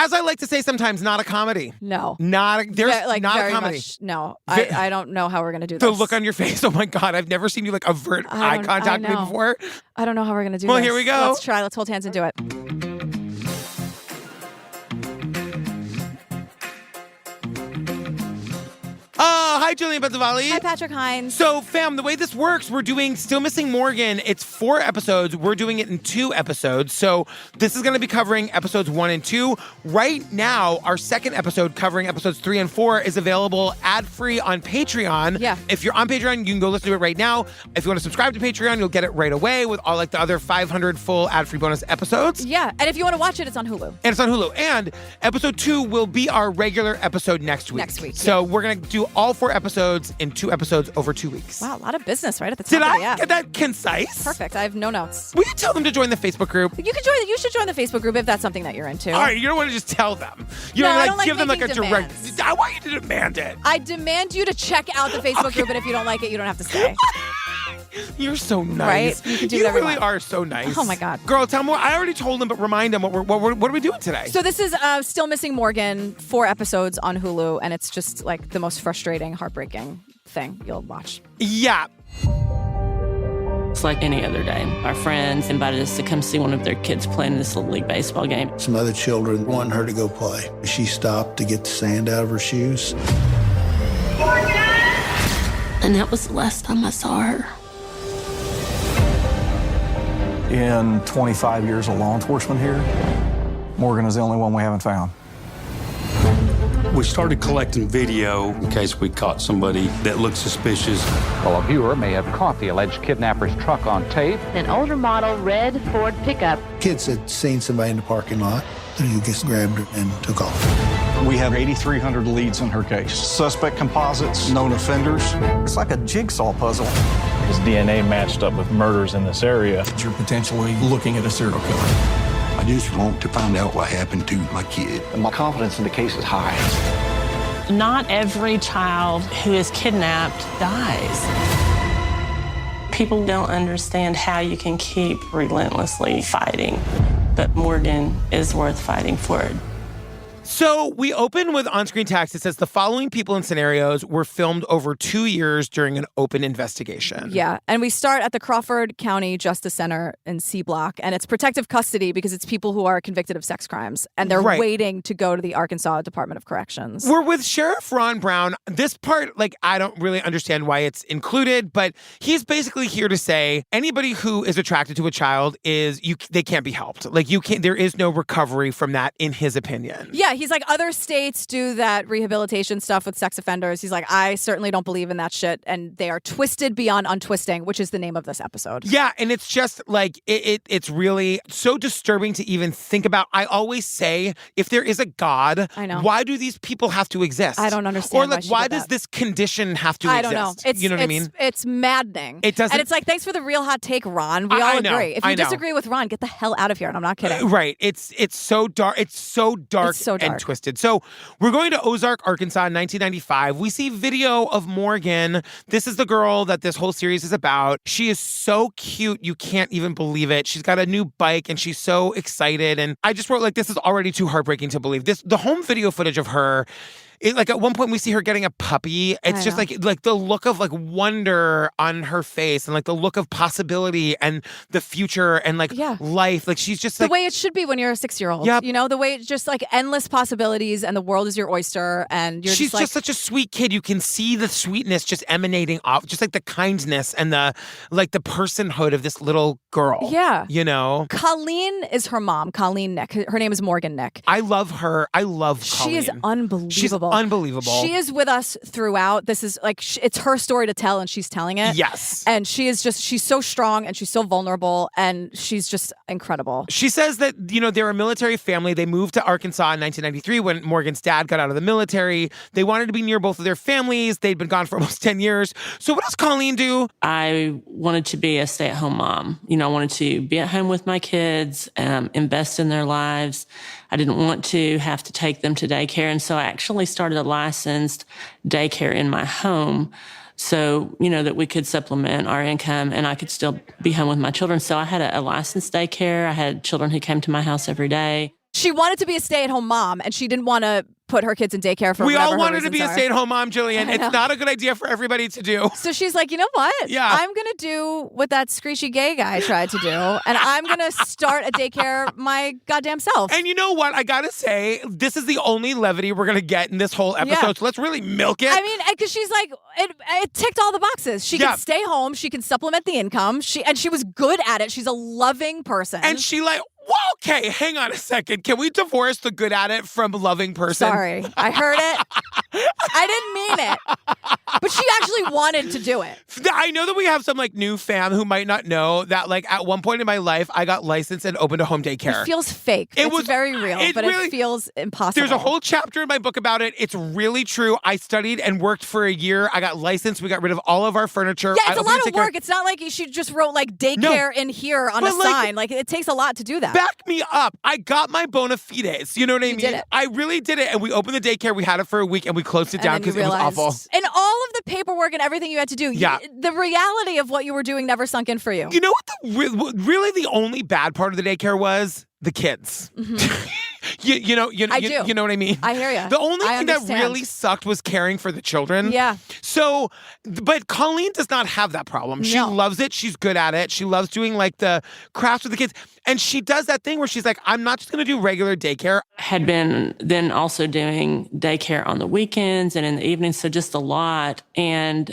As I like to say sometimes, not a comedy. No. There's like, not a very comedy. Much, no. I don't know how we're going to do this. The look on your face, oh my God, I've never seen you like avert eye contact with me before. I don't know how we're going to do this. Well, here we go. Let's try. Let's hold hands and do it. Hi, Julian Bezzavali. Hi, Patrick Hines. So, fam, the way this works, we're doing Still Missing Morgan. It's 4 episodes. We're doing it in 2 episodes. So, this is going to be covering episodes 1 and 2. Right now, our second episode covering episodes 3 and 4 is available ad-free on Patreon. Yeah. If you're on Patreon, you can go listen to it right now. If you want to subscribe to Patreon, you'll get it right away with all like the other 500 full ad-free bonus episodes. Yeah. And if you want to watch it, it's on Hulu. And it's on Hulu. And episode 2 will be our regular episode next week. So we're going to do all 4 episodes in 2 episodes over 2 weeks. Wow, a lot of business right at the top. Did of I the app. get that concise? Perfect. I have no notes. Will you tell them to join the Facebook group? You can join. You should join the Facebook group if that's something that you're into. All right, you don't want to just tell them. You No, don't I don't like give them like a making direct. demands. I want you to demand it. I demand you to check out the Facebook group, and if you don't like it, you don't have to stay. You're so nice. Right? You can do whatever you really want. are so nice. Oh my God. Girl, tell them what. I already told them, but remind them what are we doing today? So this is Still Missing Morgan, 4 episodes on Hulu, and it's just like the most frustrating, heartbreaking thing you'll watch. Yeah. It's like any other day. Our friends invited us to come see one of their kids playing this Little League baseball game. Some other children wanted her to go play. She stopped to get the sand out of her shoes. And that was the last time I saw her. In 25 years of law enforcement here, Morgan is the only one we haven't found. We started collecting video in case we caught somebody that looked suspicious. Well, a viewer may have caught the alleged kidnapper's truck on tape. An older model red Ford pickup. Kids had seen somebody in the parking lot. He just grabbed her and took off. We have 8,300 leads in her case. Suspect composites, known offenders. It's like a jigsaw puzzle. His DNA matched up with murders in this area. You're potentially looking at a serial killer. I just want to find out what happened to my kid. And my confidence in the case is high. Not every child who is kidnapped dies. People don't understand how you can keep relentlessly fighting, but Morgan is worth fighting for. So we open with on-screen text. It says the following people and scenarios were filmed over 2 years during an open investigation. Yeah, and we start at the Crawford County Justice Center in C Block, and it's protective custody because it's people who are convicted of sex crimes, and they're waiting to go to the Arkansas Department of Corrections. We're with Sheriff Ron Brown. This part, like, I don't really understand why it's included, but he's basically here to say anybody who is attracted to a child they can't be helped. Like, there is no recovery from that, in his opinion. Yeah, he's like, other states do that rehabilitation stuff with sex offenders. He's like, I certainly don't believe in that shit. And they are twisted beyond untwisting, which is the name of this episode. Yeah, and it's just like, it's really so disturbing to even think about. I always say, if there is a God, I know. Why do these people have to exist? I don't understand. Or like, why does this condition have to exist? I don't know. You know what I mean? It's maddening. It doesn't. And it's like, thanks for the real hot take, Ron. We all I agree. know, If you disagree with Ron, get the hell out of here. And I'm not kidding. Right. It's so dark. It's so dark and twisted. So we're going to Ozark, Arkansas in 1995. We see video of Morgan. This is the girl that this whole series is about. She is so cute. You can't even believe it. She's got a new bike and she's so excited. And I just wrote, like, this is already too heartbreaking to believe. The home video footage of her, like at one point we see her getting a puppy. It's just like the look of like wonder on her face and like the look of possibility and the future and like life. Like she's just the like way it should be when you're a 6-year-old. Yep. You know, the way it's just like endless possibilities and the world is your oyster and you're she's just like, such a sweet kid. You can see the sweetness just emanating off, just like the kindness and the personhood of this little girl. Yeah. You know? Colleen is her mom, Colleen Nick. Her name is Morgan Nick. I love her. I love Colleen. She is unbelievable. She's unbelievable. She is with us throughout. This is like, it's her story to tell and she's telling it. Yes. And she's so strong and she's so vulnerable and she's just incredible. She says that, you know, they're a military family. They moved to Arkansas in 1993 when Morgan's dad got out of the military. They wanted to be near both of their families. They'd been gone for almost 10 years. So what does Colleen do? I wanted to be a stay-at-home mom. You know, I wanted to be at home with my kids, invest in their lives. I didn't want to have to take them to daycare. And so I actually started a licensed daycare in my home so, you know, that we could supplement our income and I could still be home with my children. So I had a licensed daycare. I had children who came to my house every day. She wanted to be a stay-at-home mom, and she didn't want to put her kids in daycare for We whatever all wanted her to be a reasons are. stay-at-home mom, Jillian. It's not a good idea for everybody to do. So she's like, you know what? Yeah. I'm going to do what that screechy gay guy tried to do, and I'm going to start a daycare my goddamn self. And you know what? I got to say, this is the only levity we're going to get in this whole episode, so let's really milk it. I mean, because she's like, it ticked all the boxes. She can stay home. She can supplement the income. She was good at it. She's a loving person. And she well, okay, hang on a second. Can we divorce the good at it from loving person? Sorry, I heard it. I didn't mean it. But she actually wanted to do it. I know that we have some new fam who might not know that at one point in my life, I got licensed and opened a home daycare. It feels fake. It was very real, but it feels impossible. There's a whole chapter in my book about it. It's really true. I studied and worked for a year. I got licensed. We got rid of all of our furniture. Yeah, it's a lot of work. It's not like she just wrote daycare in here on a sign. It takes a lot to do that. Back me up. I got my bona fides. You know what I mean? Did it. I really did it. And we opened the daycare. We had it for a week and we closed it down because it was awful. And all of the paperwork and everything you had to do, the reality of what you were doing never sunk in for you. You know what really the only bad part of the daycare was? The kids. Mm-hmm. You know what I mean? I hear you. The only thing that really sucked was caring for the children. Yeah. So, but Colleen does not have that problem. She loves it. She's good at it. She loves doing the crafts with the kids. And she does that thing where she's like, I'm not just going to do regular daycare. Had been then also doing daycare on the weekends and in the evenings, so just a lot. And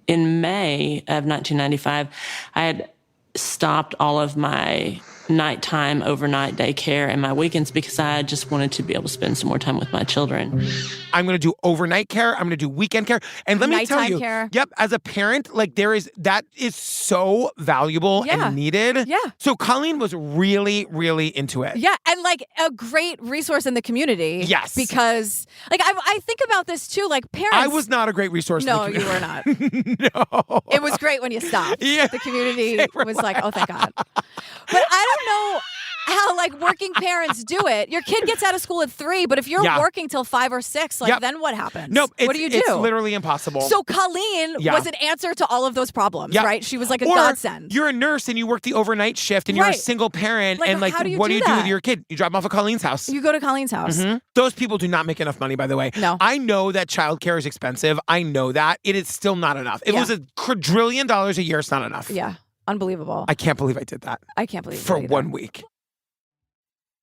in May of 1995, I had stopped all of my nighttime, overnight daycare and my weekends because I just wanted to be able to spend some more time with my children. I'm going to do overnight care. I'm going to do weekend care. And let me tell you, care. As a parent, that is so valuable and needed. Yeah. So Colleen was really, really into it. Yeah. And a great resource in the community. Yes. Because I think about this too, parents. I was not a great resource. No, in the you were not. No. It was great when you stopped. Yeah. The community was like, oh, thank God. But I don't know how working parents do it. Your kid gets out of school at 3, but if you're working till 5 or 6, then what happens? No, what do you do? It's literally impossible. So Colleen was an answer to all of those problems, right? She was like a godsend. You're a nurse and you work the overnight shift and you're a single parent and what do you do with your kid? You drop them off at Colleen's house. You go to Colleen's house. Mm-hmm. Those people do not make enough money, by the way. No. I know that childcare is expensive. I know that. It is still not enough. It was $1 quadrillion a year. It's not enough. Yeah. Unbelievable. I can't believe I did that. I can't believe for 1 week.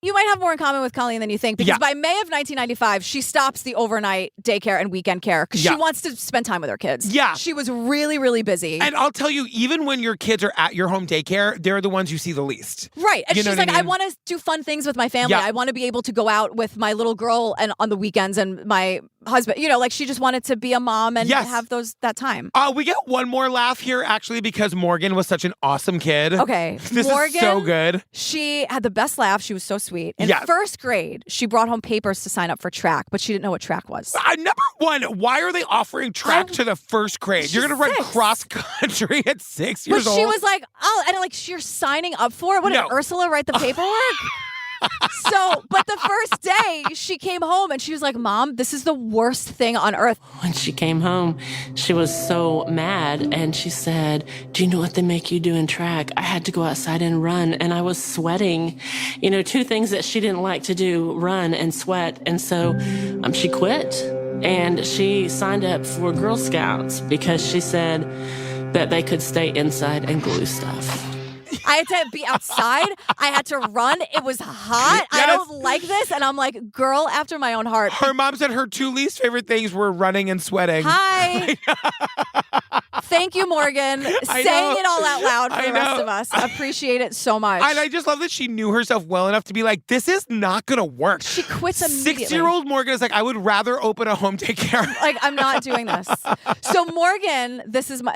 You might have more in common with Colleen than you think because by May of 1995, she stops the overnight daycare and weekend care because she wants to spend time with her kids. Yeah. She was really, really busy. And I'll tell you, even when your kids are at your home daycare, they're the ones you see the least. Right. And you she's like, I want to do fun things with my family. I want to be able to go out with my little girl and on the weekends and my husband. She just wanted to be a mom and have that time. We get one more laugh here, actually, because Morgan was such an awesome kid. Okay. This Morgan, is so good. She had the best laugh. She was so sweet. In first grade, she brought home papers to sign up for track, but she didn't know what track was. Number one, why are they offering track to the first grade? You're going to run cross country at 6 years old? But she was like, oh, and you're signing up for it? What did Ursula write the paperwork? But the first day she came home and she was like, Mom, this is the worst thing on earth. When she came home, she was so mad and she said, do you know what they make you do in track? I had to go outside and run and I was sweating. 2 things that she didn't like to do, run and sweat. And so she quit and she signed up for Girl Scouts because she said that they could stay inside and glue stuff. I had to be outside. I had to run. It was hot. Yes. I don't like this. And I'm like, girl after my own heart. Her mom said her 2 least favorite things were running and sweating. Hi. Thank you, Morgan. Saying it all out loud for the rest of us. I appreciate it so much. And I just love that she knew herself well enough to be like, this is not going to work. She quits immediately. 6-year-old Morgan is like, I would rather open a home daycare. I'm not doing this. So Morgan, this is my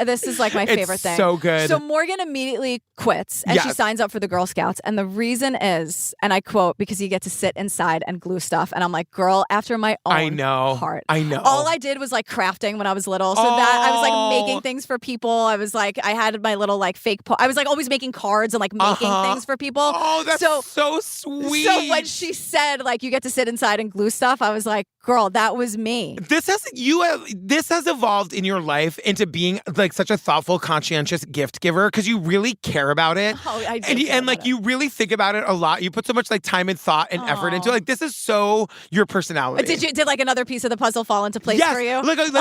favorite thing. So good. So Morgan immediately quits and she signs up for the Girl Scouts. And the reason is, and I quote, because you get to sit inside and glue stuff. And I'm like, girl, after my own heart. I know. All I did was crafting when I was little. So that I was making things things for people. I was like, I had my little like fake. I was like always making cards and like making things for people. Oh, that's so sweet. So when she said like you get to sit inside and glue stuff, I was like, girl, that was me. This has evolved in your life into being like such a thoughtful, conscientious gift giver because you really care about it. Oh, I do. And like you really think about it a lot. You put so much like time and thought and effort into it. Like this is so your personality. Did like another piece of the puzzle fall into place for you? Like you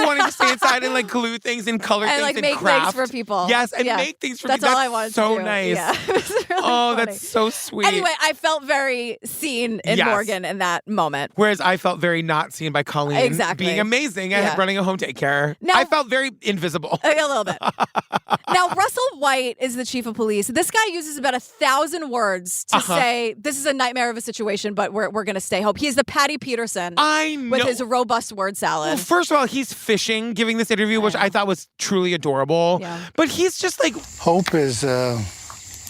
wanting to stay inside and like glue things and color things like and make craft things for people. Yes, and make things for people. That's all I wanted so to do. nice. Yeah, it was really funny. That's so sweet. Anyway, I felt very seen in Morgan in that moment. Whereas I felt very not seen by Colleen being amazing at running a home daycare. Now, I felt very invisible. A little bit. Now, Russell White is the chief of police. This guy uses about 1,000 words to say, this is a nightmare of a situation, but we're going to stay hope. He's the Patty Peterson with his robust word salad. Well, first of all, he's fishing, giving this interview, which I thought was truly adorable. Yeah. But he's just like... Hope is a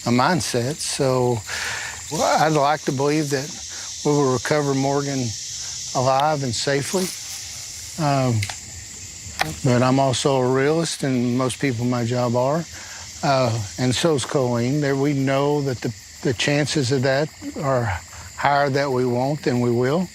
mindset, so I'd like to believe that we will recover Morgan alive and safely. But I'm also a realist, and most people in my job are. And so is Colleen. We know that the chances of that are higher that we won't than we will.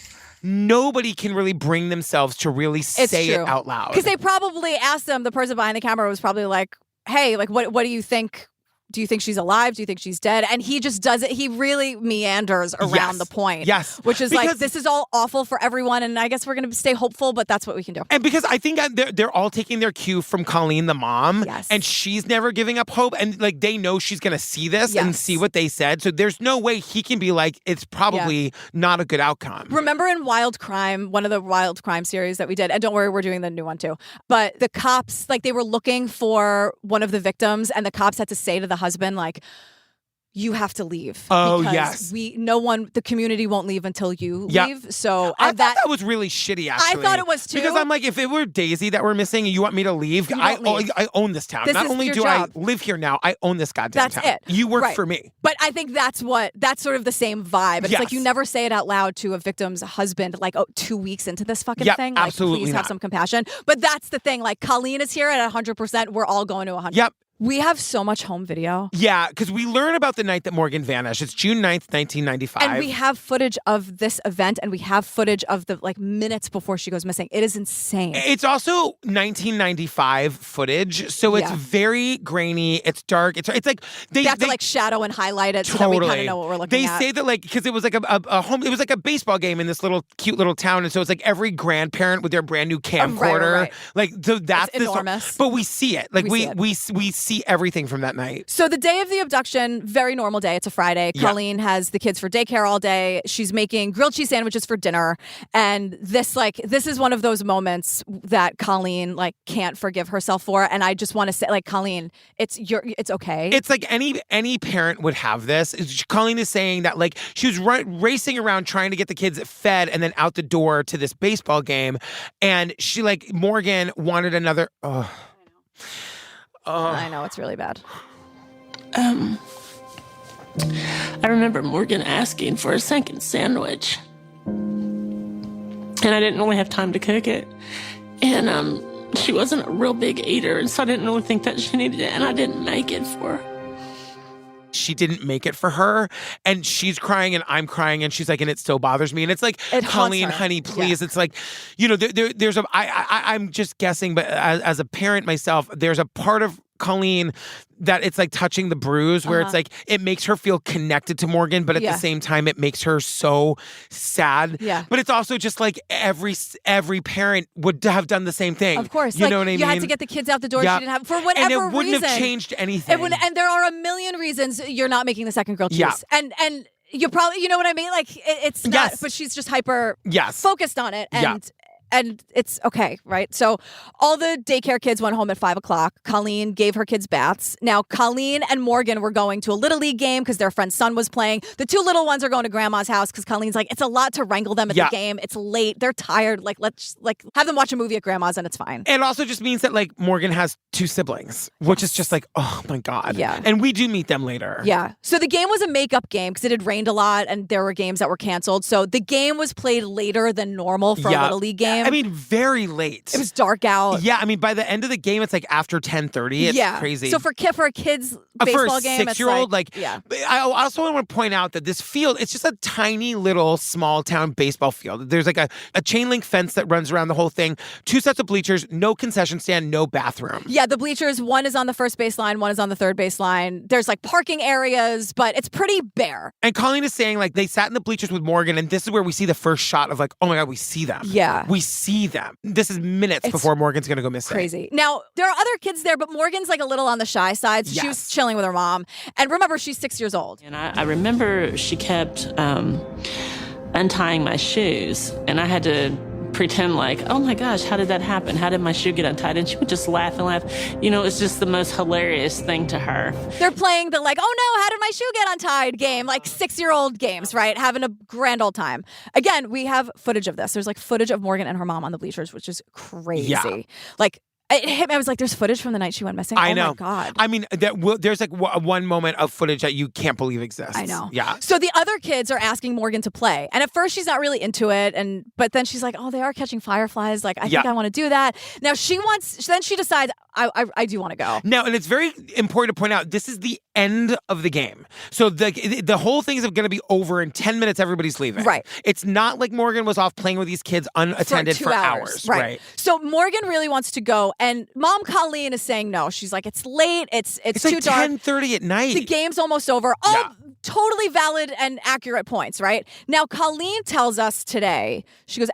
Nobody can really bring themselves to really say it out loud. Because they probably asked them, the person behind the camera was probably like, hey, like, what do you think? Do you think she's alive? Do you think she's dead? And he just does it. He really meanders around the point. Yes. Which is like, this is all awful for everyone. And I guess we're going to stay hopeful, but that's what we can do. And because I think they're all taking their cue from Colleen, the mom. Yes. And she's never giving up hope. And like, they know she's going to see this and see what they said. So there's no way he can be like, it's probably not a good outcome. Remember in Wild Crime, one of the Wild Crime series that we did, and don't worry, we're doing the new one too. But the cops, like they were looking for one of the victims and the cops had to say to the husband, like, you have to leave. Oh, because the community won't leave until you leave. So I thought that was really shitty, actually. I thought it was too. Because I'm like, if it were Daisy that we're missing and you want me to leave, I own this town. Not only do I live here now, I own this goddamn town. That's it. You work for me. But I think that's sort of the same vibe. It's like you never say it out loud to a victim's husband, like 2 weeks into this fucking thing. Like, absolutely please have some compassion. But that's the thing. Like, Colleen is here at 100%. We're all going to 100%. Yep. We have so much home video. Yeah, because we learn about the night that Morgan vanished. It's June 9th, 1995. And we have footage of this event, and we have footage of the minutes before she goes missing. It is insane. It's also 1995 footage, so it's very grainy. It's dark. It's like they have to shadow and highlight it so that we kind of know what we're looking at. They say that because it was like a home. It was like a baseball game in this cute little town, and so it's like every grandparent with their brand new camcorder. Right. Like so that's it's enormous. But we see it. Like we see everything from that night. So the day of the abduction, very normal day. It's a Friday. Yeah. Colleen has the kids for daycare all day. She's making grilled cheese sandwiches for dinner. And this is one of those moments that Colleen can't forgive herself for. And I just want to say, Colleen, it's okay. It's like any parent would have this. Colleen is saying that she was racing around trying to get the kids fed and then out the door to this baseball game. And she Morgan wanted another. I know, it's really bad. I remember Morgan asking for a second sandwich. And I didn't really have time to cook it. And she wasn't a real big eater, and so I didn't really think that she needed it, and I didn't make it for her. She didn't make it for her, and she's crying and I'm crying, and she's like, and it still bothers me. And it's like, Colleen, honey, please. Yeah. It's like, there's I'm just guessing, but as a parent myself, there's a part of Colleen that it's like touching the bruise where it's like it makes her feel connected to Morgan, but at the same time it makes her so sad. Yeah. But it's also just like every parent would have done the same thing. Of course. You know what I mean? You had to get the kids out the door. She didn't have, for whatever reason. And it wouldn't have changed anything. And there are a million reasons you're not making the second grilled cheese. Yeah. And you probably, you know what I mean? It's not, but she's just hyper focused on it. And it's okay, right? So all the daycare kids went home at 5:00. Colleen gave her kids baths. Now, Colleen and Morgan were going to a Little League game because their friend's son was playing. The two little ones are going to grandma's house because Colleen's like, it's a lot to wrangle them at the game. It's late. They're tired. Let's have them watch a movie at grandma's and it's fine. It also just means that Morgan has two siblings, which is just oh my God. Yeah. And we do meet them later. Yeah. So the game was a makeup game because it had rained a lot and there were games that were canceled. So the game was played later than normal for a Little League game. game. I mean, very late. It was dark out. Yeah, I mean, by the end of the game, it's like after 10:30. It's crazy. So for a kid's baseball game, it's 6-year-old, yeah. I also want to point out that this field, it's just a tiny little small town baseball field. There's like a chain link fence that runs around the whole thing, 2 sets of bleachers, no concession stand, no bathroom. Yeah, the bleachers, one is on the first baseline, one is on the third baseline. There's like parking areas, but it's pretty bare. And Colleen is saying like they sat in the bleachers with Morgan, and this is where we see the first shot of like, oh my God, we see them. Yeah. We see them. This is minutes before Morgan's going to go missing. Crazy. Now, there are other kids there, but Morgan's like a little on the shy side. So she was chilling with her mom. And remember, she's 6 years old. And I remember she kept untying my shoes, and I had to pretend like, oh my gosh, how did that happen? How did my shoe get untied? And she would just laugh and laugh. It's just the most hilarious thing to her. They're playing the like, oh no, how did my shoe get untied game, like 6-year-old games, right? Having a grand old time. Again, we have footage of this. There's like footage of Morgan and her mom on the bleachers, which is crazy. Yeah. Like, it hit me. I was like, there's footage from the night she went missing. I know. Oh my God. I mean, there's like one moment of footage that you can't believe exists. I know. Yeah. So the other kids are asking Morgan to play. And at first she's not really into it. But then she's like, oh, they are catching fireflies. Like, I think I want to do that. Now then she decides, I do want to go. Now, and it's very important to point out, this is the end of the game. So the whole thing is going to be over in 10 minutes, everybody's leaving. Right. It's not like Morgan was off playing with these kids unattended for hours. Right. So Morgan really wants to go. And Mom Colleen is saying no. She's like, it's late. It's too like dark. 10:30 at night. The game's almost over. Totally valid and accurate points, right? Now, Colleen tells us today, she goes,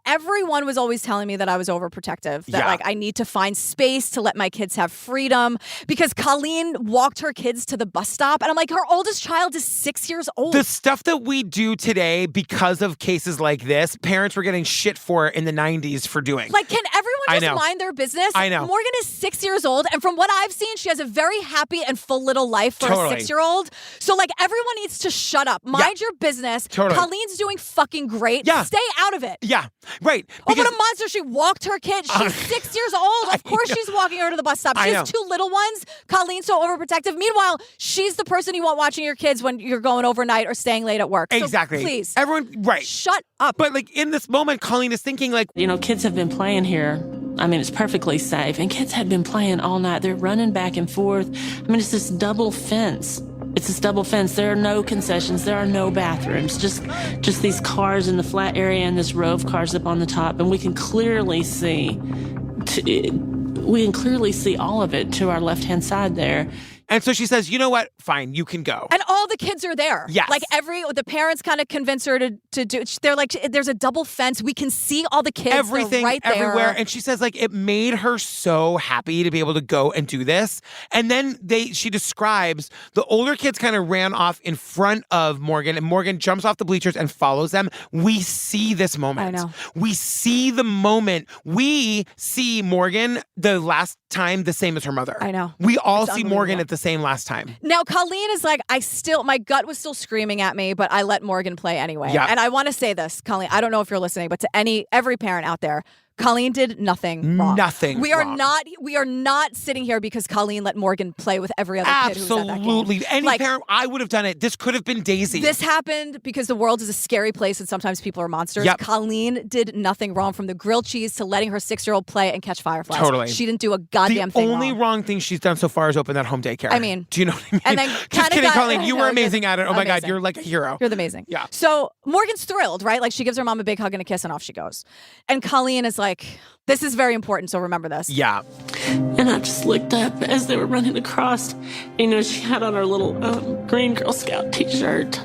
everyone was always telling me that I was overprotective, that like I need to find space to let my kids have freedom, because Colleen walked her kids to the bus stop. And I'm like, her oldest child is 6 years old. The stuff that we do today because of cases like this, parents were getting shit for in the 90s for doing. Like, can everyone just mind their business? I know. Morgan is 6 years old. And from what I've seen, she has a very happy and full little life for a 6-year-old. So like, everyone needs to shut up. Mind your business. Totally. Colleen's doing fucking great. Yeah. Stay out of it. Yeah, right. What a monster. She walked her kid. She's 6 years old. Of course she's walking her to the bus stop. She has 2 little ones. Colleen's so overprotective. Meanwhile, she's the person you want watching your kids when you're going overnight or staying late at work. Exactly. So please. Everyone, right. Shut up. But like in this moment, Colleen is thinking like, kids have been playing here. I mean, it's perfectly safe. And kids had been playing all night. They're running back and forth. I mean, it's this double fence. It's this double fence. There are no concessions. There are no bathrooms. Just these cars in the flat area and this row of cars up on the top. And we can clearly see all of it to our left-hand side there. And so she says, you know what? Fine, you can go. And all the kids are there. Yes. Like the parents kind of convince her to do, they're like, there's a double fence. We can see all the kids. Everything, they're right there. everywhere. And she says like, it made her so happy to be able to go and do this. And then she describes the older kids kind of ran off in front of Morgan, and Morgan jumps off the bleachers and follows them. We see this moment. I know. We see the moment. We see Morgan the last time the same as her mother. I know. We all see Morgan at the same last time. Now, Colleen is like, my gut was still screaming at me, but I let Morgan play anyway. Yeah. And I want to say this, Colleen, I don't know if you're listening, but to every parent out there, Colleen did nothing wrong. Nothing We are wrong. not sitting here because Colleen let Morgan play with every other kid who was at that game. Absolutely. Any parent, I would have done it. This could have been Daisy. This happened because the world is a scary place and sometimes people are monsters. Yep. Colleen did nothing wrong, from the grilled cheese to letting her 6-year-old play and catch fireflies. Totally. She didn't do a goddamn thing wrong. The only wrong thing she's done so far is open that home daycare. I mean. Do you know what I mean? And then just kidding, Colleen. You were amazing at it. Oh my God, you're like a hero. You're amazing. Yeah. So Morgan's thrilled, right? Like, she gives her mom a big hug and a kiss and off she goes. And Colleen is like, this is very important, so remember this. Yeah. And I just looked up as they were running across. She had on her little green Girl Scout t-shirt.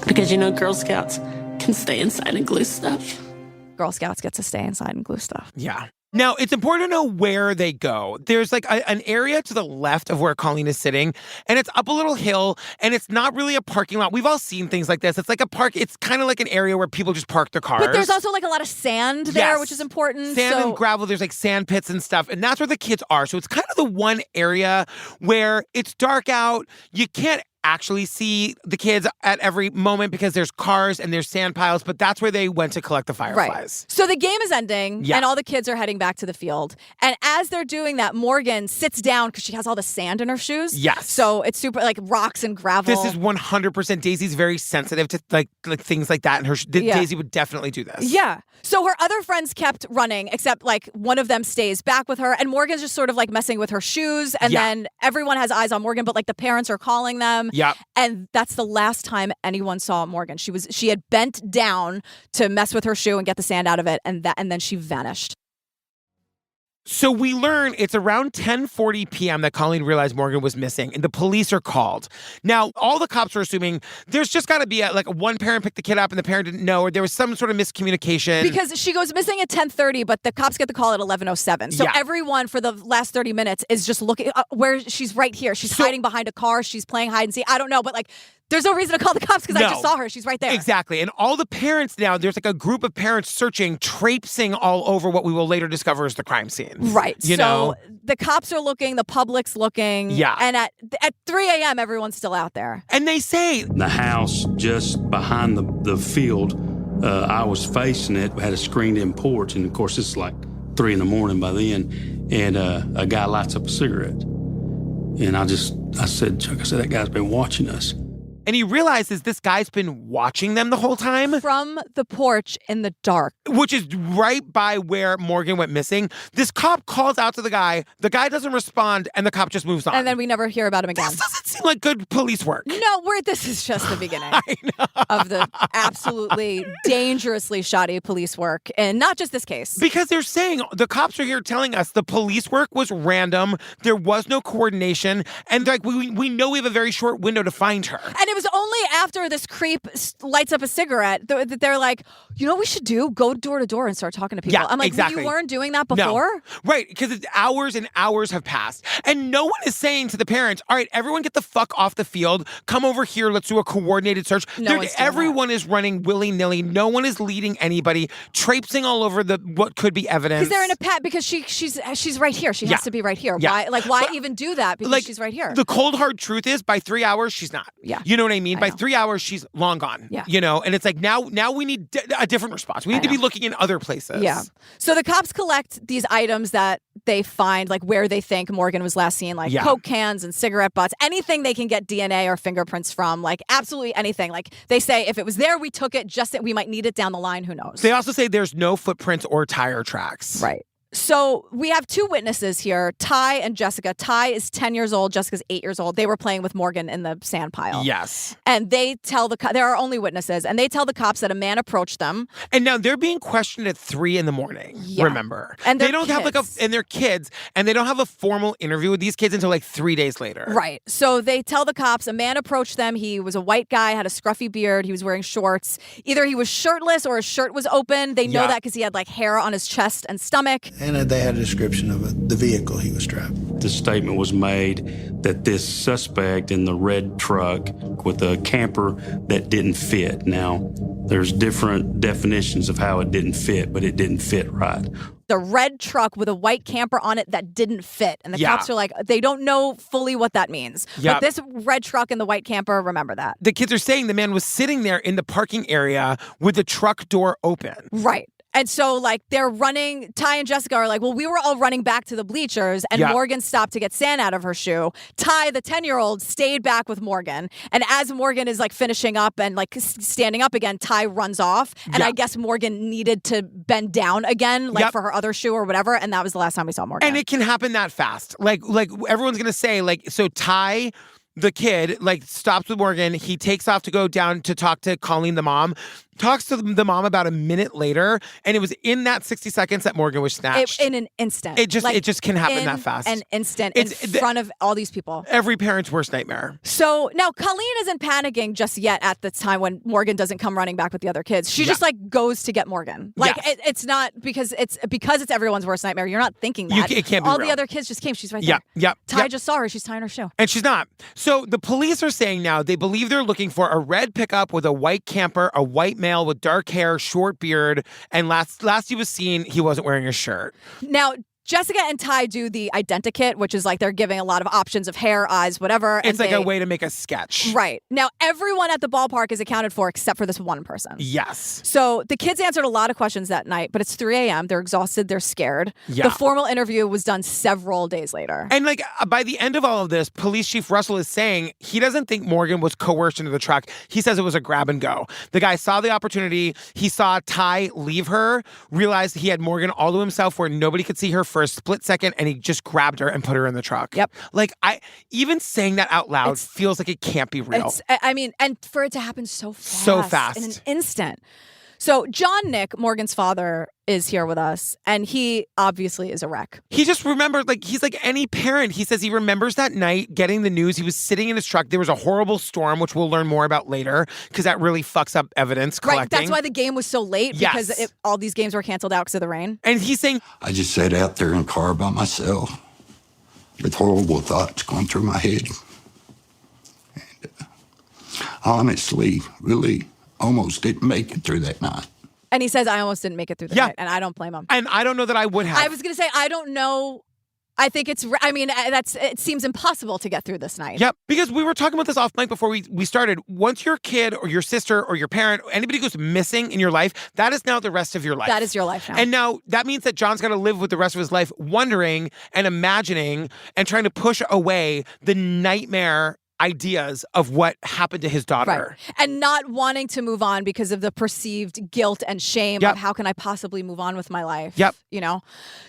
Because, Girl Scouts can stay inside and glue stuff. Girl Scouts get to stay inside and glue stuff. Yeah. Now, it's important to know where they go. There's like an area to the left of where Colleen is sitting, and it's up a little hill, and it's not really a parking lot. We've all seen things like this. It's like a park. It's kind of like an area where people just park their cars. But there's also like a lot of sand there, which is important. Sand and gravel. There's like sand pits and stuff, and that's where the kids are. So it's kind of the one area where it's dark out. You can't actually see the kids at every moment because there's cars and there's sand piles, but that's where they went to collect the fireflies. Right. So the game is ending and all the kids are heading back to the field. And as they're doing that, Morgan sits down because she has all the sand in her shoes. Yes. So it's super like rocks and gravel. This is 100%. Daisy's very sensitive to like things like that. And Daisy would definitely do this. Yeah. So her other friends kept running, except like one of them stays back with her. And Morgan's just sort of like messing with her shoes. And then everyone has eyes on Morgan, but like the parents are calling them. Yeah. And that's the last time anyone saw Morgan. She had bent down to mess with her shoe and get the sand out of it. And then she vanished. So we learn it's around 10:40 p.m. that Colleen realized Morgan was missing, and the police are called. Now, all the cops are assuming there's just got to be one parent picked the kid up and the parent didn't know, or there was some sort of miscommunication. Because she goes missing at 10:30, but the cops get the call at 11:07. So everyone for the last 30 minutes is just looking where she's right here. She's hiding behind a car. She's playing hide and seek. I don't know, but like there's no reason to call the cops because I just saw her. She's right there. Exactly. And all the parents now, there's like a group of parents searching, traipsing all over what we will later discover is the crime scene. Right. So the cops are looking, the public's looking. Yeah. And at 3 a.m., everyone's still out there. And they say the house just behind the field, I was facing it, had a screened-in porch. And, of course, it's like 3 a.m. by then. And a guy lights up a cigarette. And I said, Chuck, that guy's been watching us. And he realizes this guy's been watching them the whole time. From the porch in the dark. Which is right by where Morgan went missing. This cop calls out to the guy doesn't respond, and the cop just moves on. And then we never hear about him again. This doesn't seem like good police work. No, this is just the beginning of the absolutely dangerously shoddy police work. And not just this case. Because they're saying, the cops are here telling us the police work was random, there was no coordination, and like we know we have a very short window to find her. And it was only after this creep lights up a cigarette that they're like, you know what we should do? Go door to door and start talking to people. Yeah, I'm like, exactly. You weren't doing that before? No. Right, because it's hours and hours have passed. And no one is saying to the parents, all right, everyone get the fuck off the field. Come over here. Let's do a coordinated search. Everyone is running willy-nilly. No one is leading anybody, traipsing all over what could be evidence. Because they're in a pat because she's right here. She has to be right here. Yeah. Why even do that? Because she's right here. The cold, hard truth is by 3 hours, she's not. Yeah. You know what I mean? By 3 hours, she's long gone. Yeah. You know, and it's like now we need a different response. We need to be looking in other places. Yeah. So the cops collect these items that they find, like where they think Morgan was last seen, like Coke cans and cigarette butts, anything they can get DNA or fingerprints from, like absolutely anything. Like they say, if it was there, we took it, just that we might need it down the line. Who knows? They also say there's no footprints or tire tracks. Right. So we have two witnesses here, Ty and Jessica. Ty is 10 years old. Jessica's 8 years old. They were playing with Morgan in the sand pile. Yes. And they tell there are only witnesses, and they tell the cops that a man approached them. And now they're being questioned at 3 a.m. Yeah. Remember. And they don't have and they're kids, and they don't have a formal interview with these kids until like 3 days later. Right. So they tell the cops a man approached them. He was a white guy, had a scruffy beard. He was wearing shorts. Either he was shirtless or his shirt was open. They know that because he had like hair on his chest and stomach. And they had a description of the vehicle he was driving. The statement was made that this suspect in the red truck with a camper that didn't fit. Now, there's different definitions of how it didn't fit, but it didn't fit right. The red truck with a white camper on it that didn't fit. And the cops are like, they don't know fully what that means. But this red truck and the white camper, remember that. The kids are saying the man was sitting there in the parking area with the truck door open. Right. And so, like, they're running. Ty and Jessica are like, well, we were all running back to the bleachers, and Morgan stopped to get sand out of her shoe. Ty, the 10-year-old, stayed back with Morgan. And as Morgan is, like, finishing up and, like, standing up again, Ty runs off. And I guess Morgan needed to bend down again, like, for her other shoe or whatever. And that was the last time we saw Morgan. And it can happen that fast. Like everyone's going to say, like, so Ty, the kid, like, stops with Morgan. He takes off to go down to talk to Colleen, the mom. Talks to the mom about a minute later, and it was in that 60 seconds that Morgan was snatched. In an instant. It just can happen that fast. An instant in front of all these people. Every parent's worst nightmare. So now Colleen isn't panicking just yet at the time when Morgan doesn't come running back with the other kids. She just like goes to get Morgan. Like it's not because it's everyone's worst nightmare. You're not thinking that. It can't be all real. The other kids just came. She's right there. Yep. Ty just saw her. She's tying her shoe. And she's not. So the police are saying now they believe they're looking for a red pickup with a white camper, a white male with dark hair, short beard, and last he was seen, he wasn't wearing a shirt. Now, Jessica and Ty do the identikit, which is like they're giving a lot of options of hair, eyes, whatever. It's like a way to make a sketch. Right. Now, everyone at the ballpark is accounted for except for this one person. Yes. So the kids answered a lot of questions that night, but it's 3 a.m. They're exhausted. They're scared. Yeah. The formal interview was done several days later. And like by the end of all of this, Police Chief Russell is saying he doesn't think Morgan was coerced into the truck. He says it was a grab and go. The guy saw the opportunity. He saw Ty leave her, realized he had Morgan all to himself where nobody could see her for a split second, and he just grabbed her and put her in the truck. Yep. Like, even saying that out loud feels like it can't be real. I mean, and for it to happen so fast. So fast. In an instant. So John Nick, Morgan's father, is here with us, and he obviously is a wreck. He just remembered, like, he's like any parent. He says he remembers that night getting the news. He was sitting in his truck. There was a horrible storm, which we'll learn more about later, because that really fucks up evidence collecting. Right, that's why the game was so late, because all these games were canceled out because of the rain. And he's saying, I just sat out there in the car by myself with horrible thoughts going through my head. And honestly, really almost didn't make it through that night. And he says, I almost didn't make it through the night, and I don't blame him. And I don't know that I would have. I was going to say, I don't know. I think it seems impossible to get through this night. Yep, because we were talking about this off mic before we started. Once your kid or your sister or your parent, anybody goes missing in your life, that is now the rest of your life. That is your life now. And now that means that John's got to live with the rest of his life wondering and imagining and trying to push away the nightmare ideas of what happened to his daughter. Right. And not wanting to move on because of the perceived guilt and shame of how can I possibly move on with my life? Yep. You know?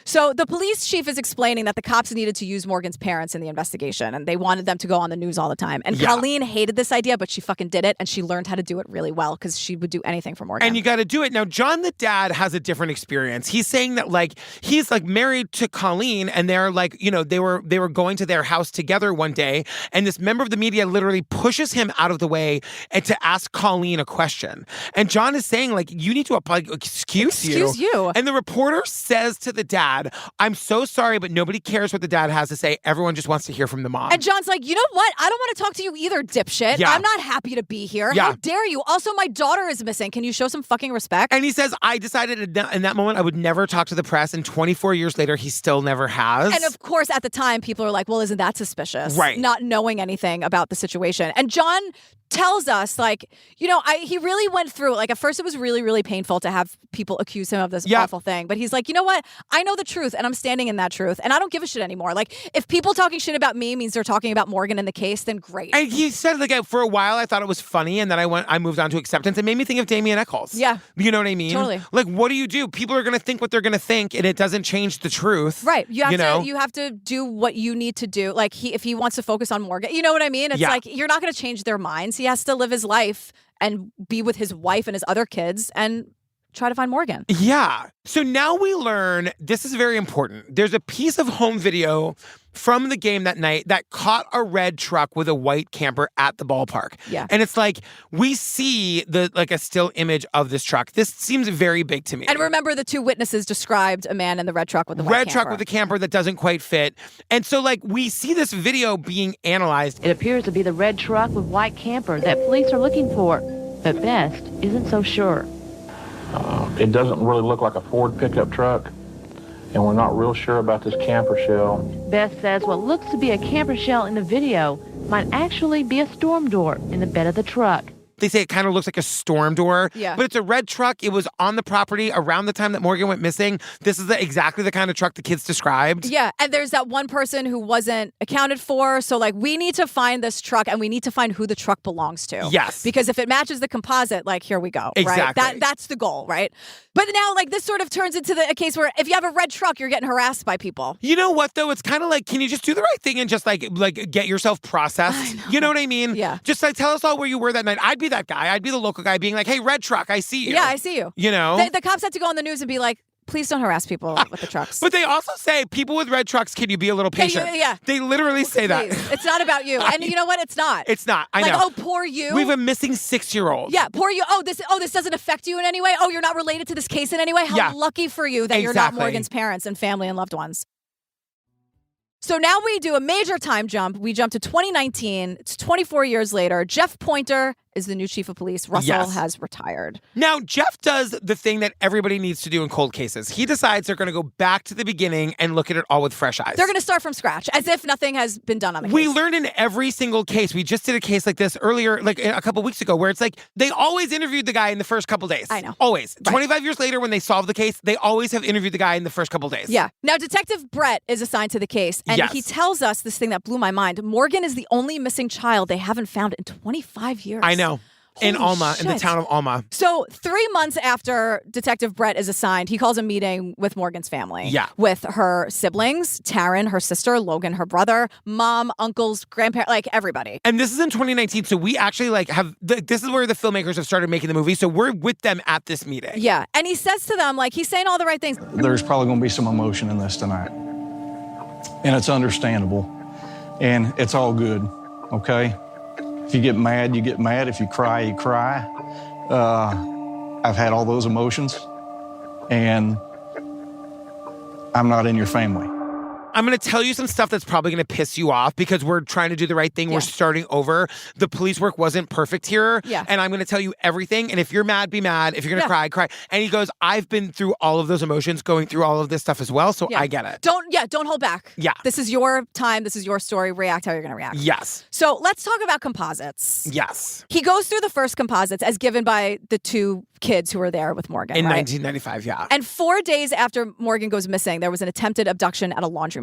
So the police chief is explaining that the cops needed to use Morgan's parents in the investigation, and they wanted them to go on the news all the time. And Colleen hated this idea, but she fucking did it, and she learned how to do it really well because she would do anything for Morgan. And you got to do it. Now, John, the dad, has a different experience. He's saying that, like, he's, like, married to Colleen, and they're, like, you know, they were going to their house together one day, and this member of the media literally pushes him out of the way and to ask Colleen a question. And John is saying, like, you need to apply, excuse you. And the reporter says to the dad, I'm so sorry, but nobody cares what the dad has to say. Everyone just wants to hear from the mom. And John's like, you know what? I don't want to talk to you either, dipshit. Yeah. I'm not happy to be here. Yeah. How dare you? Also, my daughter is missing. Can you show some fucking respect? And he says, I decided in that moment I would never talk to the press, and 24 years later, he still never has. And of course, at the time, people are like, well, isn't that suspicious? Right. Not knowing anything about the situation. And John tells us, like, you know, he really went through, like, at first it was really, really painful to have people accuse him of this awful thing. But he's like, you know what? I know the truth, and I'm standing in that truth, and I don't give a shit anymore. Like, if people talking shit about me means they're talking about Morgan in the case, then great. And he said, like, for a while I thought it was funny, and then I moved on to acceptance. It made me think of Damien Eccles. Yeah. You know what I mean? Totally. Like, what do? People are going to think what they're going to think, and it doesn't change the truth. Right. You have to do what you need to do. Like, if he wants to focus on Morgan, you know what I mean? It's like, you're not going to change their minds. He has to live his life and be with his wife and his other kids and try to find Morgan. Yeah. So now we learn, this is very important. There's a piece of home video from the game that night that caught a red truck with a white camper at the ballpark. Yeah. And it's like, we see a still image of this truck. This seems very big to me. And remember, the two witnesses described a man in the red truck with the white red camper. truck with a camper that doesn't quite fit. And so, like, we see this video being analyzed. It appears to be the red truck with white camper that police are looking for, but Best isn't so sure. It doesn't really look like a Ford pickup truck, and we're not real sure about this camper shell. Best says what looks to be a camper shell in the video might actually be a storm door in the bed of the truck. They say it kind of looks like a storm door, yeah. But it's a red truck. It was on the property around the time that Morgan went missing. This is exactly the kind of truck the kids described. Yeah, and there's that one person who wasn't accounted for. So, like, we need to find this truck, and we need to find who the truck belongs to. Yes. Because if it matches the composite, like, here we go. Exactly. Right? That's the goal, right? But now, like, this sort of turns into a case where if you have a red truck, you're getting harassed by people. You know what, though? It's kind of like, can you just do the right thing and just, like get yourself processed? You know what I mean? Yeah. Just, like, tell us all where you were that night. I'd be that guy. I'd be the local guy being like, hey, red truck, I see you. Yeah, I see you. You know? The cops had to go on the news and be like, please don't harass people with the trucks. But they also say, people with red trucks, can you be a little patient? Yeah. They literally say that. It's not about you. And you know what? It's not. It's not. I know. Like, oh, poor you. We have a missing 6-year-old. Yeah, poor you. Oh, this doesn't affect you in any way? Oh, you're not related to this case in any way? How lucky for you that you're not Morgan's parents and family and loved ones. So now we do a major time jump. We jump to 2019. It's 24 years later. Jeff Pointer is the new chief of police. Russell has retired. Now, Jeff does the thing that everybody needs to do in cold cases. He decides they're going to go back to the beginning and look at it all with fresh eyes. They're going to start from scratch, as if nothing has been done on the case. We learned in every single case. We just did a case like this earlier, like a couple weeks ago, where it's like they always interviewed the guy in the first couple days. I know. Always. Right. 25 years later, when they solve the case, they always have interviewed the guy in the first couple days. Yeah. Now, Detective Brett is assigned to the case, and he tells us this thing that blew my mind. Morgan is the only missing child they haven't found in 25 years. I know. In Alma, in the town of Alma. So 3 months after Detective Brett is assigned, he calls a meeting with Morgan's family. Yeah. With her siblings, Taryn, her sister, Logan, her brother, mom, uncles, grandparents, like everybody. And this is in 2019, so we actually this is where the filmmakers have started making the movie, so we're with them at this meeting. Yeah. And he says to them, he's saying all the right things. There's probably going to be some emotion in this tonight. And it's understandable. And it's all good, okay? If you get mad, you get mad. If you cry, you cry. I've had all those emotions, and I'm not in your family. I'm going to tell you some stuff that's probably going to piss you off because we're trying to do the right thing. Yeah. We're starting over. The police work wasn't perfect here. Yeah. And I'm going to tell you everything. And if you're mad, be mad. If you're going to cry, cry. And he goes, I've been through all of those emotions, going through all of this stuff as well. So I get it. Don't hold back. Yeah. This is your time. This is your story. React how you're going to react. Yes. So let's talk about composites. Yes. He goes through the first composites as given by the two kids who were there with Morgan. In 1995, yeah. And 4 days after Morgan goes missing, there was an attempted abduction at a laundromat.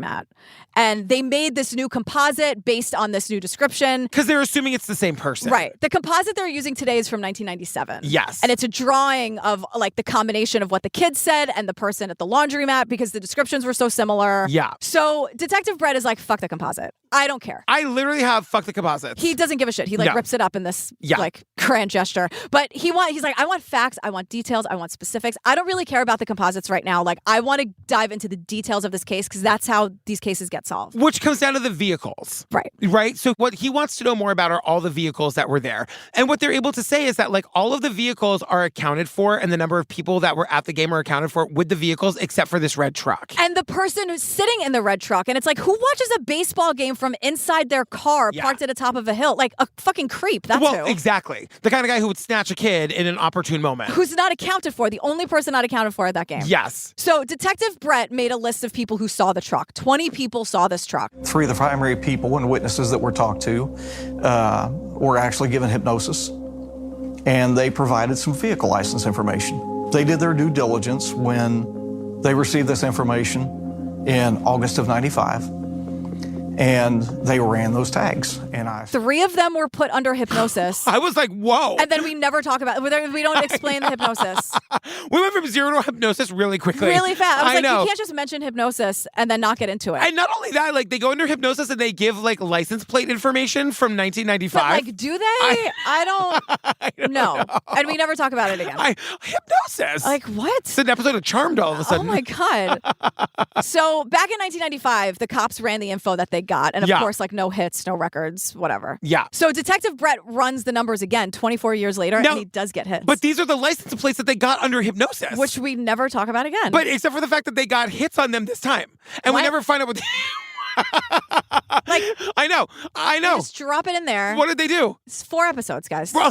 And they made this new composite based on this new description. Because they're assuming it's the same person. Right. The composite they're using today is from 1997. Yes. And it's a drawing of the combination of what the kids said and the person at the laundromat because the descriptions were so similar. Yeah. So Detective Brett is like, fuck the composite. I don't care. I literally have fuck the composites. He doesn't give a shit. He rips it up in this grand gesture. But he's like, I want facts. I want details. I want specifics. I don't really care about the composites right now. I want to dive into the details of this case because that's how these cases get solved. Which comes down to the vehicles. Right. Right? So what he wants to know more about are all the vehicles that were there. And what they're able to say is that all of the vehicles are accounted for and the number of people that were at the game are accounted for with the vehicles except for this red truck. And the person who's sitting in the red truck. And it's like, who watches a baseball game from inside their car parked at the top of a hill? Like a fucking creep. That's who. Exactly. The kind of guy who would snatch a kid in an opportune moment. Who's not accounted for. The only person not accounted for at that game. Yes. So Detective Brett made a list of people who saw the truck. 20 people saw this truck. 3 of the primary people and witnesses that were talked to were actually given hypnosis, and they provided some vehicle license information. They did their due diligence when they received this information in August of 95. And they ran those tags. And 3 of them were put under hypnosis. I was like, whoa. And then we never talk about it. We don't explain the hypnosis. We went from 0 to hypnosis really quickly. Really fast. I was know. You can't just mention hypnosis and then not get into it. And not only that, they go under hypnosis and they give license plate information from 1995. But do they? I don't know. And we never talk about it again. Hypnosis. What? It's an episode of Charmed all of a sudden. Oh my God. So back in 1995, the cops ran the info that they got. And of course, no hits, no records, whatever. Yeah. So Detective Brett runs the numbers again 24 years later, and he does get hits. But these are the license plates that they got under hypnosis. Which we never talk about again. But except for the fact that they got hits on them this time. And we never find out what... I know. Just drop it in there. What did they do? It's 4 episodes, guys. Bro.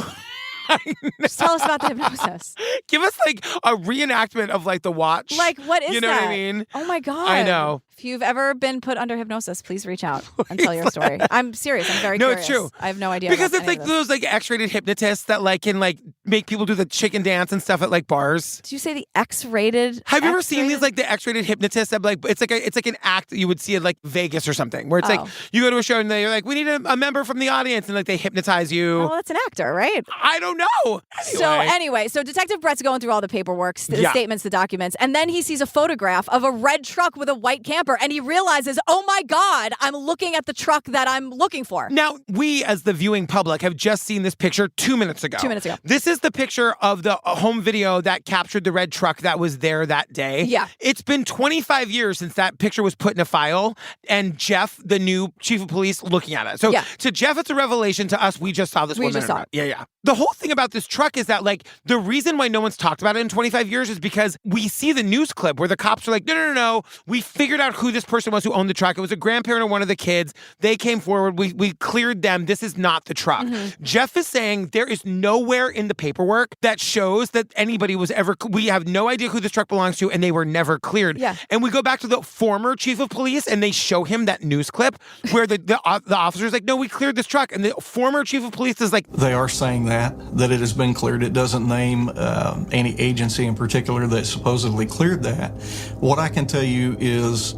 Just tell us about the hypnosis. Give us a reenactment of the watch. What is that? You know what I mean? Oh my God. I know. If you've ever been put under hypnosis, please reach out and tell your story. I'm serious. I'm very curious. No, it's true. I have no idea. Because it's those X-rated hypnotists that can make people do the chicken dance and stuff at bars. Did you say the X-rated? Have you ever seen these the X-rated hypnotists that it's like an act that you would see at Vegas or something where it's you go to a show and they're we need a member from the audience and they hypnotize you. Oh, that's an actor, right? I don't know. So Detective Brett's going through all the paperwork, the statements, the documents, and then he sees a photograph of a red truck with a white camper, and he realizes, oh my God, I'm looking at the truck that I'm looking for. Now, we as the viewing public have just seen this picture 2 minutes ago. 2 minutes ago. This is the picture of the home video that captured the red truck that was there that day. Yeah. It's been 25 years since that picture was put in a file, and Jeff, the new chief of police, looking at it. So to Jeff, it's a revelation. To us, we just saw this. We just saw it. Yeah. The whole thing about this truck is that the reason why no one's talked about it in 25 years is because we see the news clip where the cops are no. We figured out who this person was who owned the truck. It was a grandparent of one of the kids. They came forward. We cleared them. This is not the truck. Jeff is saying there is nowhere in the paperwork that shows that anybody was ever, we have no idea who this truck belongs to, and they were never cleared. Yeah. And we go back to the former chief of police, and they show him that news clip where the officer's like, no, we cleared this truck. And the former chief of police is like, they are saying that it has been cleared. It doesn't name any agency in particular that supposedly cleared that. What I can tell you is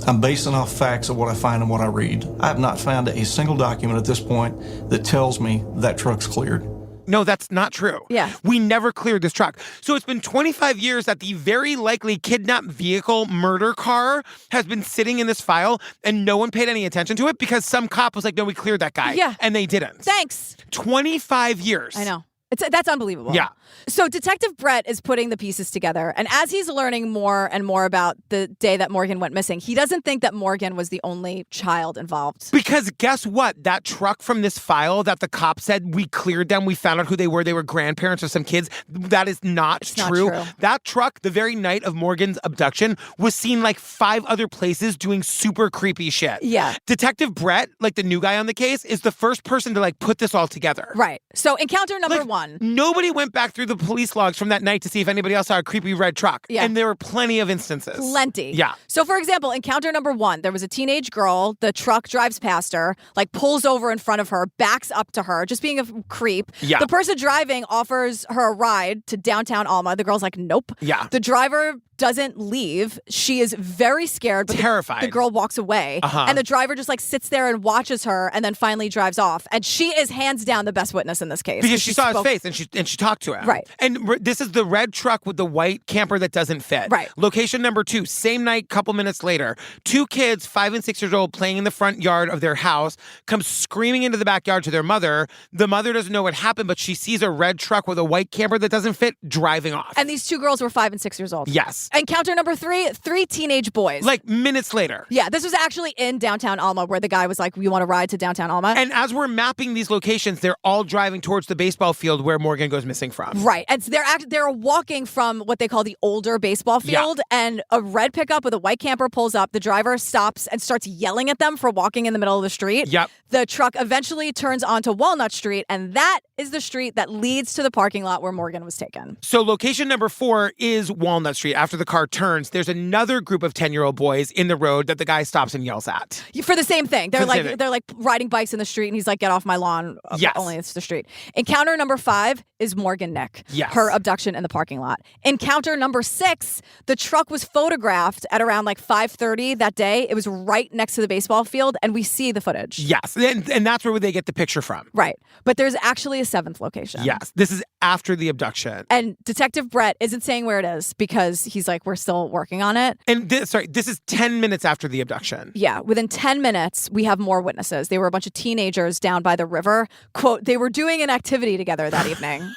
I'm basing off facts of what I find and what I read. I have not found a single document at this point that tells me that truck's cleared. No, that's not true. Yeah. We never cleared this truck. So it's been 25 years that the very likely kidnapped vehicle murder car has been sitting in this file, and no one paid any attention to it because some cop was like, no, we cleared that guy. Yeah. And they didn't. Thanks. 25 years. I know. That's unbelievable. Yeah. So Detective Brett is putting the pieces together, and as he's learning more and more about the day that Morgan went missing, he doesn't think that Morgan was the only child involved. Because guess what? That truck from this file that the cop said we cleared them, we found out who they were grandparents of some kids, that is not true. That truck, the very night of Morgan's abduction, was seen like 5 other places doing super creepy shit. Yeah. Detective Brett, like the new guy on the case, is the first person to like put this all together. Right. So encounter number 1. Nobody went back through the police logs from that night to see if anybody else saw a creepy red truck. Yeah. And there were plenty of instances. Plenty. Yeah. So, for example, encounter number 1, there was a teenage girl. The truck drives past her, like pulls over in front of her, backs up to her, just being a creep. Yeah. The person driving offers her a ride to downtown Alma. The girl's like, nope. Yeah. The driver doesn't leave. She is very scared. But terrified. The girl walks away. And the driver just like sits there and watches her and then finally drives off. And she is hands down the best witness in this case. Because she saw his face and she talked to him. Right. And this is the red truck with the white camper that doesn't fit. Right. Location number 2, same night, couple minutes later. 2 kids, 5 and 6 years old, playing in the front yard of their house, come screaming into the backyard to their mother. The mother doesn't know what happened, but she sees a red truck with a white camper that doesn't fit driving off. And these 2 girls were 5 and 6 years old. Yes. Encounter number 3, 3 teenage boys. Like minutes later. Yeah, this was actually in downtown Alma where the guy was like, you want to ride to downtown Alma? And as we're mapping these locations, they're all driving towards the baseball field where Morgan goes missing from. Right. And so they're walking from what they call the older baseball field, and a red pickup with a white camper pulls up. The driver stops and starts yelling at them for walking in the middle of the street. Yep. The truck eventually turns onto Walnut Street, and that is the street that leads to the parking lot where Morgan was taken. So location number 4 is Walnut Street. After the car turns, there's another group of 10-year-old boys in the road that the guy stops and yells at. For the same thing. They're like riding bikes in the street, and he's like, get off my lawn. Yes. Only it's the street. Encounter number 5 is Morgan Nick. Yes. Her abduction in the parking lot. Encounter number 6, the truck was photographed at around like 5:30 that day. It was right next to the baseball field, and we see the footage. Yes. And that's where they get the picture from. Right. But there's actually a 7th location. Yes. This is after the abduction. And Detective Brett isn't saying where it is because he's like, we're still working on it. And this is 10 minutes after the abduction. Yeah. Within 10 minutes, we have more witnesses. They were a bunch of teenagers down by the river. Quote, they were doing an activity together that evening.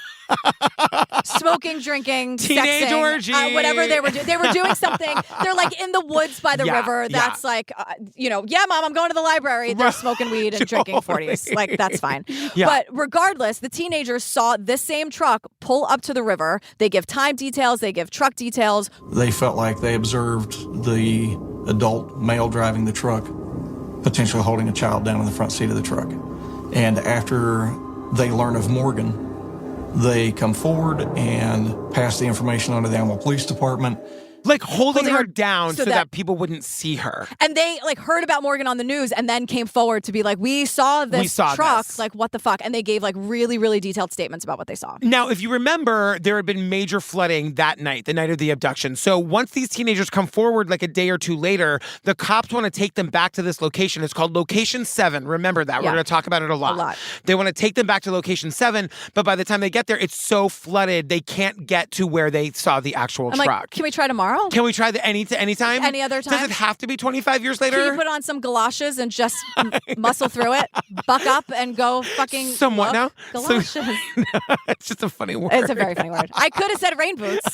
Smoking, drinking, teenage sexing, orgy, whatever they were doing. They were doing something. They're like in the woods by the river. That's like, yeah, Mom, I'm going to the library. They're smoking weed and drinking 40s. Like, that's fine. Yeah. But regardless, the teenagers saw this same truck pull up to the river. They give time details. They give truck details. They felt like they observed the adult male driving the truck, potentially holding a child down in the front seat of the truck. And after they learn of Morgan, they come forward and pass the information on to the Alma Police Department. Like holding her down so that people wouldn't see her. And they like heard about Morgan on the news and then came forward to be like, we saw this truck. Like, what the fuck? And they gave like really, really detailed statements about what they saw. Now, if you remember, there had been major flooding that night, the night of the abduction. So once these teenagers come forward like a day or two later, the cops want to take them back to this location. It's called Location 7. Remember that. We're going to talk about it a lot. They want to take them back to Location 7, but by the time they get there, it's so flooded, they can't get to where they saw the actual truck. Like, can we try tomorrow? Can we try any time? Any other time? Does it have to be 25 years later? Can you put on some galoshes and just muscle through it, buck up, and go fucking somewhat now? Galoshes. It's just a funny word. It's a very funny word. I could have said rain boots.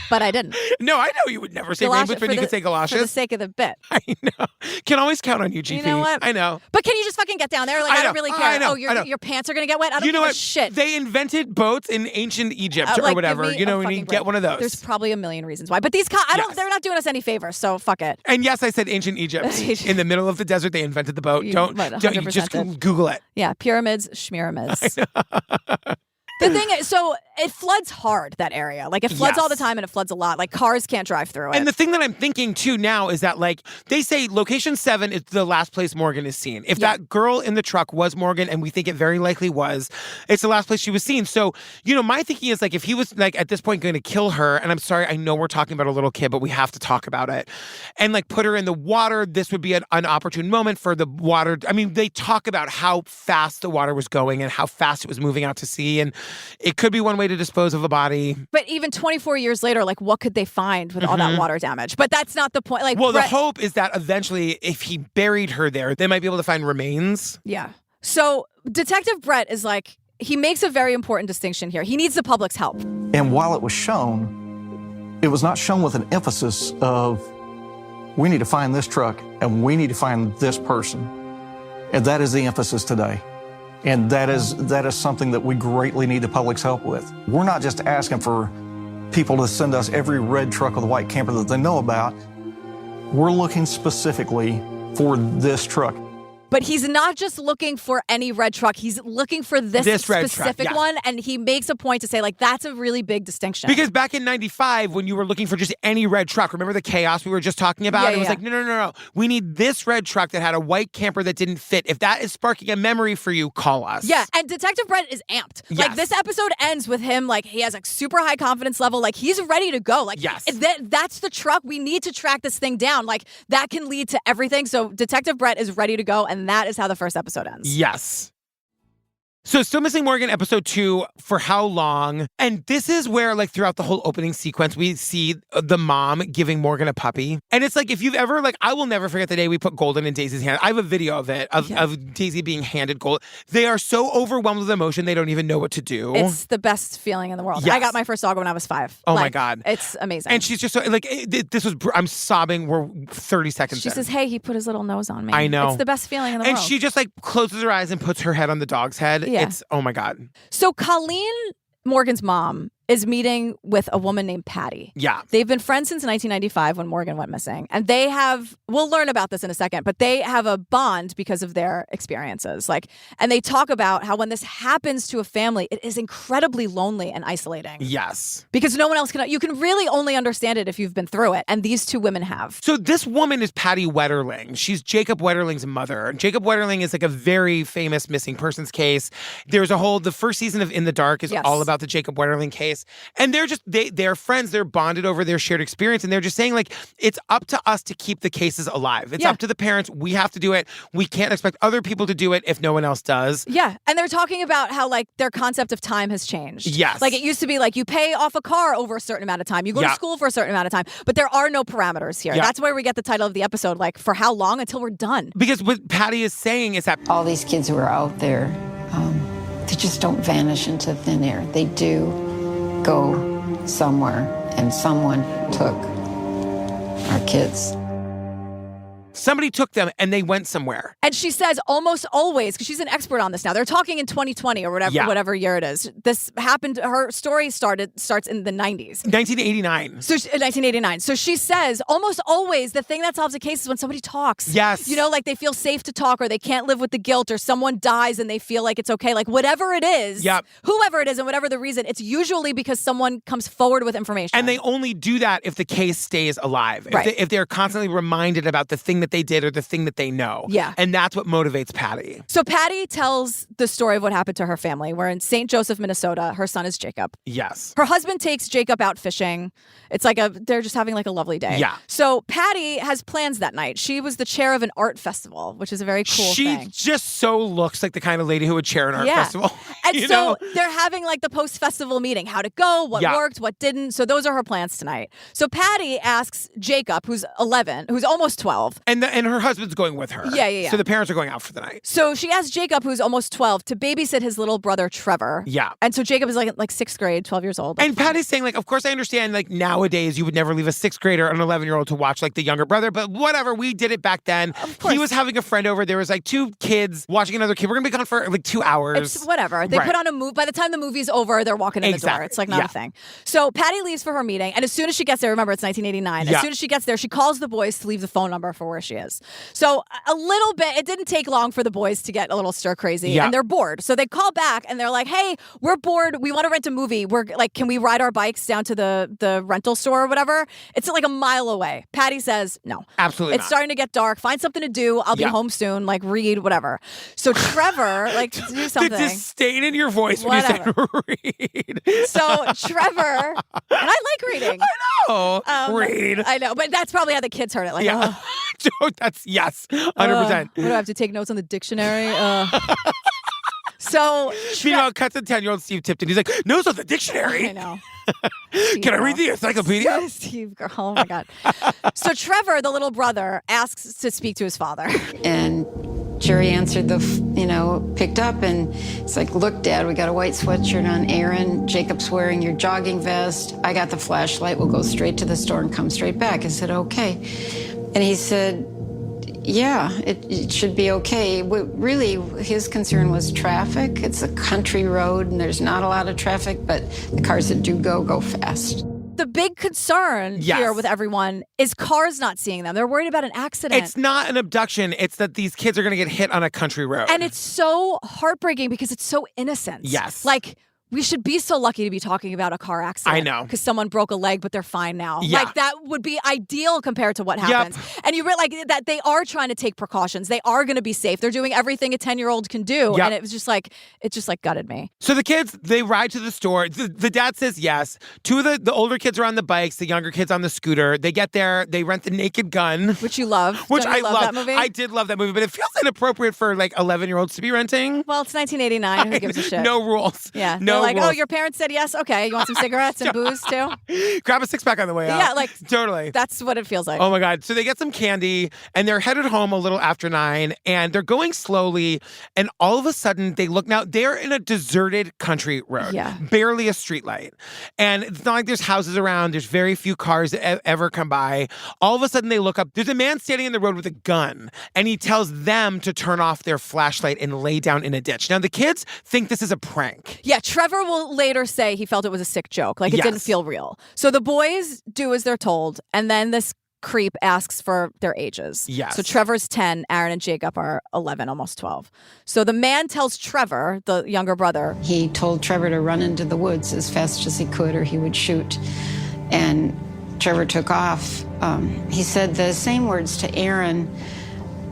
But I didn't. No, I know you would never say rainboots, but you could say galoshes. For the sake of the bit. I know. Can always count on you, GP. You know what? I know. But can you just fucking get down there? Like, I don't really care. I know. Your pants are going to get wet? I don't give a shit. They invented boats in ancient Egypt or whatever. You know, when you get one of those. There's probably a million reasons why. But these, they're not doing us any favors, so fuck it. And yes, I said ancient Egypt. In the middle of the desert, they invented the boat. Don't just Google it. Yeah, pyramids, schmyramids. The thing is, so it floods hard, that area. Like, it floods all the time and it floods a lot. Like, cars can't drive through it. And the thing that I'm thinking, too, now is that, like, they say location 7 is the last place Morgan is seen. If that girl in the truck was Morgan, and we think it very likely was, it's the last place she was seen. So, you know, my thinking is, like, if he was, like, at this point going to kill her, and I'm sorry, I know we're talking about a little kid, but we have to talk about it, and, like, put her in the water, this would be an opportune moment for the water. I mean, they talk about how fast the water was going and how fast it was moving out to sea, and it could be one way to dispose of a body. But even 24 years later, like, what could they find with all that water damage? But that's not the point. Like, well, the hope is that eventually, if he buried her there, they might be able to find remains. Yeah. So Detective Brett is like, he makes a very important distinction here. He needs the public's help. And while it was shown, it was not shown with an emphasis of, we need to find this truck and we need to find this person. And that is the emphasis today. And that is something that we greatly need the public's help with. We're not just asking for people to send us every red truck with a white camper that they know about. We're looking specifically for this truck. But he's not just looking for any red truck. He's looking for this specific one. And he makes a point to say, like, that's a really big distinction. Because back in 95, when you were looking for just any red truck, remember the chaos we were just talking about? It was like, no. We need this red truck that had a white camper that didn't fit. If that is sparking a memory for you, call us. Yeah, and Detective Brett is amped. Yes. Like, this episode ends with him, like, he has a super high confidence level. Like, he's ready to go. Like, that's the truck. We need to track this thing down. Like, that can lead to everything. So Detective Brett is ready to go, and that is how the first episode ends. Yes. So Still Missing Morgan, episode 2, for how long? And this is where, like, throughout the whole opening sequence, we see the mom giving Morgan a puppy. And it's like, if you've ever, like, I will never forget the day we put Golden in Daisy's hand. I have a video of it, of Daisy being handed Gold. They are so overwhelmed with emotion, they don't even know what to do. It's the best feeling in the world. Yes. I got my first dog when I was 5. Oh, my God. It's amazing. And she's just so, like, this was, I'm sobbing. We're 30 seconds She says, hey, he put his little nose on me. I know. It's the best feeling in the world. And she just, like, closes her eyes and puts her head on the dog's head. Yeah. It's, oh my God. So Colleen, Morgan's mom, is meeting with a woman named Patty. Yeah. They've been friends since 1995 when Morgan went missing. And they have, we'll learn about this in a second, but they have a bond because of their experiences. Like, and they talk about how when this happens to a family, it is incredibly lonely and isolating. Yes. Because no one else can, you can really only understand it if you've been through it. And these two women have. So this woman is Patty Wetterling. She's Jacob Wetterling's mother. Jacob Wetterling is like a very famous missing persons case. There's the first season of In the Dark is all about the Jacob Wetterling case. And they're just, they're friends. They're bonded over their shared experience. And they're just saying, like, it's up to us to keep the cases alive. It's up to the parents. We have to do it. We can't expect other people to do it if no one else does. Yeah. And they're talking about how, like, their concept of time has changed. Yes. Like, it used to be like, you pay off a car over a certain amount of time. You go to school for a certain amount of time. But there are no parameters here. That's where we get the title of the episode, like, for how long until we're done. Because what Patty is saying is that all these kids who are out there, they just don't vanish into thin air. They do go somewhere, and someone took our kids. Somebody took them and they went somewhere. And she says almost always, because she's an expert on this now, they're talking in 2020 or whatever year it is. This happened, her story starts in the 90s. 1989. So 1989. So she says almost always the thing that solves a case is when somebody talks. Yes. You know, like they feel safe to talk or they can't live with the guilt or someone dies and they feel like it's okay. Like whatever it is, whoever it is and whatever the reason, it's usually because someone comes forward with information. And they only do that if the case stays alive. Right. If they're constantly reminded about the thing that they did or the thing that they know. Yeah. And that's what motivates Patty. So Patty tells the story of what happened to her family. We're in St. Joseph, Minnesota. Her son is Jacob. Yes. Her husband takes Jacob out fishing. It's like they're just having like a lovely day. Yeah. So Patty has plans that night. She was the chair of an art festival, which is a very cool thing. She just so looks like the kind of lady who would chair an art festival. And so they're having like the post-festival meeting. How'd it go? What worked? What didn't? So those are her plans tonight. So Patty asks Jacob, who's 11, who's almost 12. And And her husband's going with her. Yeah. So the parents are going out for the night. So she asked Jacob, who's almost 12, to babysit his little brother, Trevor. Yeah. And so Jacob is like 6th grade, 12 years old. And Patty's saying, like, of course I understand, like, nowadays you would never leave a 6th grader or an 11-year-old to watch, like, the younger brother, but whatever, we did it back then. Of course. He was having a friend over. There was, like, 2 kids watching another kid. We're going to be gone for, like, 2 hours. It's whatever. They put on a movie. By the time the movie's over, they're walking in the door. It's, like, not a thing. So Patty leaves for her meeting, and as soon as she gets there, remember, it's 1989. As soon as she gets there, she calls the boys to leave the phone number for where she is. So a little bit, it didn't take long for the boys to get a little stir crazy, and they're bored. So they call back, and they're like, hey, we're bored. We want to rent a movie. We're like, can we ride our bikes down to the rental store or whatever? It's like a mile away. Patty says, no. Absolutely It's starting to get dark. Find something to do. I'll be home soon. Like, read, whatever. So Trevor, like, do something. The disdain in your voice when you said read. So Trevor, and I like reading. I know. Read. I know, but that's probably how the kids heard it. Like, That's, 100%. What do I have to take notes on the dictionary? So, meanwhile, cut to 10-year-old Steve Tipton. He's like, notes on the dictionary. I know. Can I read the encyclopedia? Steve, girl. Oh my God. So Trevor, the little brother, asks to speak to his father. And Jerry answered picked up, and it's like, look, Dad, we got a white sweatshirt on Aaron. Jacob's wearing your jogging vest. I got the flashlight. We'll go straight to the store and come straight back. I said, okay. And he said, yeah, it should be okay. Really, his concern was traffic. It's a country road, and there's not a lot of traffic, but the cars that do go fast. The big concern here with everyone is cars not seeing them. They're worried about an accident. It's not an abduction. It's that these kids are going to get hit on a country road. And it's so heartbreaking because it's so innocent. Yes. Like, we should be so lucky to be talking about a car accident. I know. Because someone broke a leg, but they're fine now. Yeah. Like, that would be ideal compared to what happens. And you realize that they are trying to take precautions. They are going to be safe. They're doing everything a 10-year-old can do. And it was just like, gutted me. So the kids, they ride to the store. The dad says yes. 2 of the older kids are on the bikes, the younger kids on the scooter. They get there. They rent the Naked Gun. Which you love. Which I love. That movie? I did love that movie, but it feels inappropriate for, like, 11-year-olds to be renting. Well, it's 1989. Who gives a shit? No rules. Yeah. No like, rules. oh, your parents said yes? Okay. You want some cigarettes and booze too? Grab a 6-pack on the way out. Yeah, like, totally. That's what it feels like. Oh my God. So they get some candy and they're headed home a little after 9 and they're going slowly. And all of a sudden they look, now they're in a deserted country road. Yeah. Barely a street light. And it's not like there's houses around. There's very few cars that ever come by. All of a sudden they look up. There's a man standing in the road with a gun and he tells them to turn off their flashlight and lay down in a ditch. Now the kids think this is a prank. Yeah. Trevor will later say he felt it was a sick joke. Like, it didn't feel real. So the boys do as they're told. And then this creep asks for their ages. Yes. So Trevor's 10, Aaron and Jacob are 11, almost 12. So the man tells Trevor, the younger brother, he told Trevor to run into the woods as fast as he could or he would shoot. And Trevor took off. He said the same words to Aaron.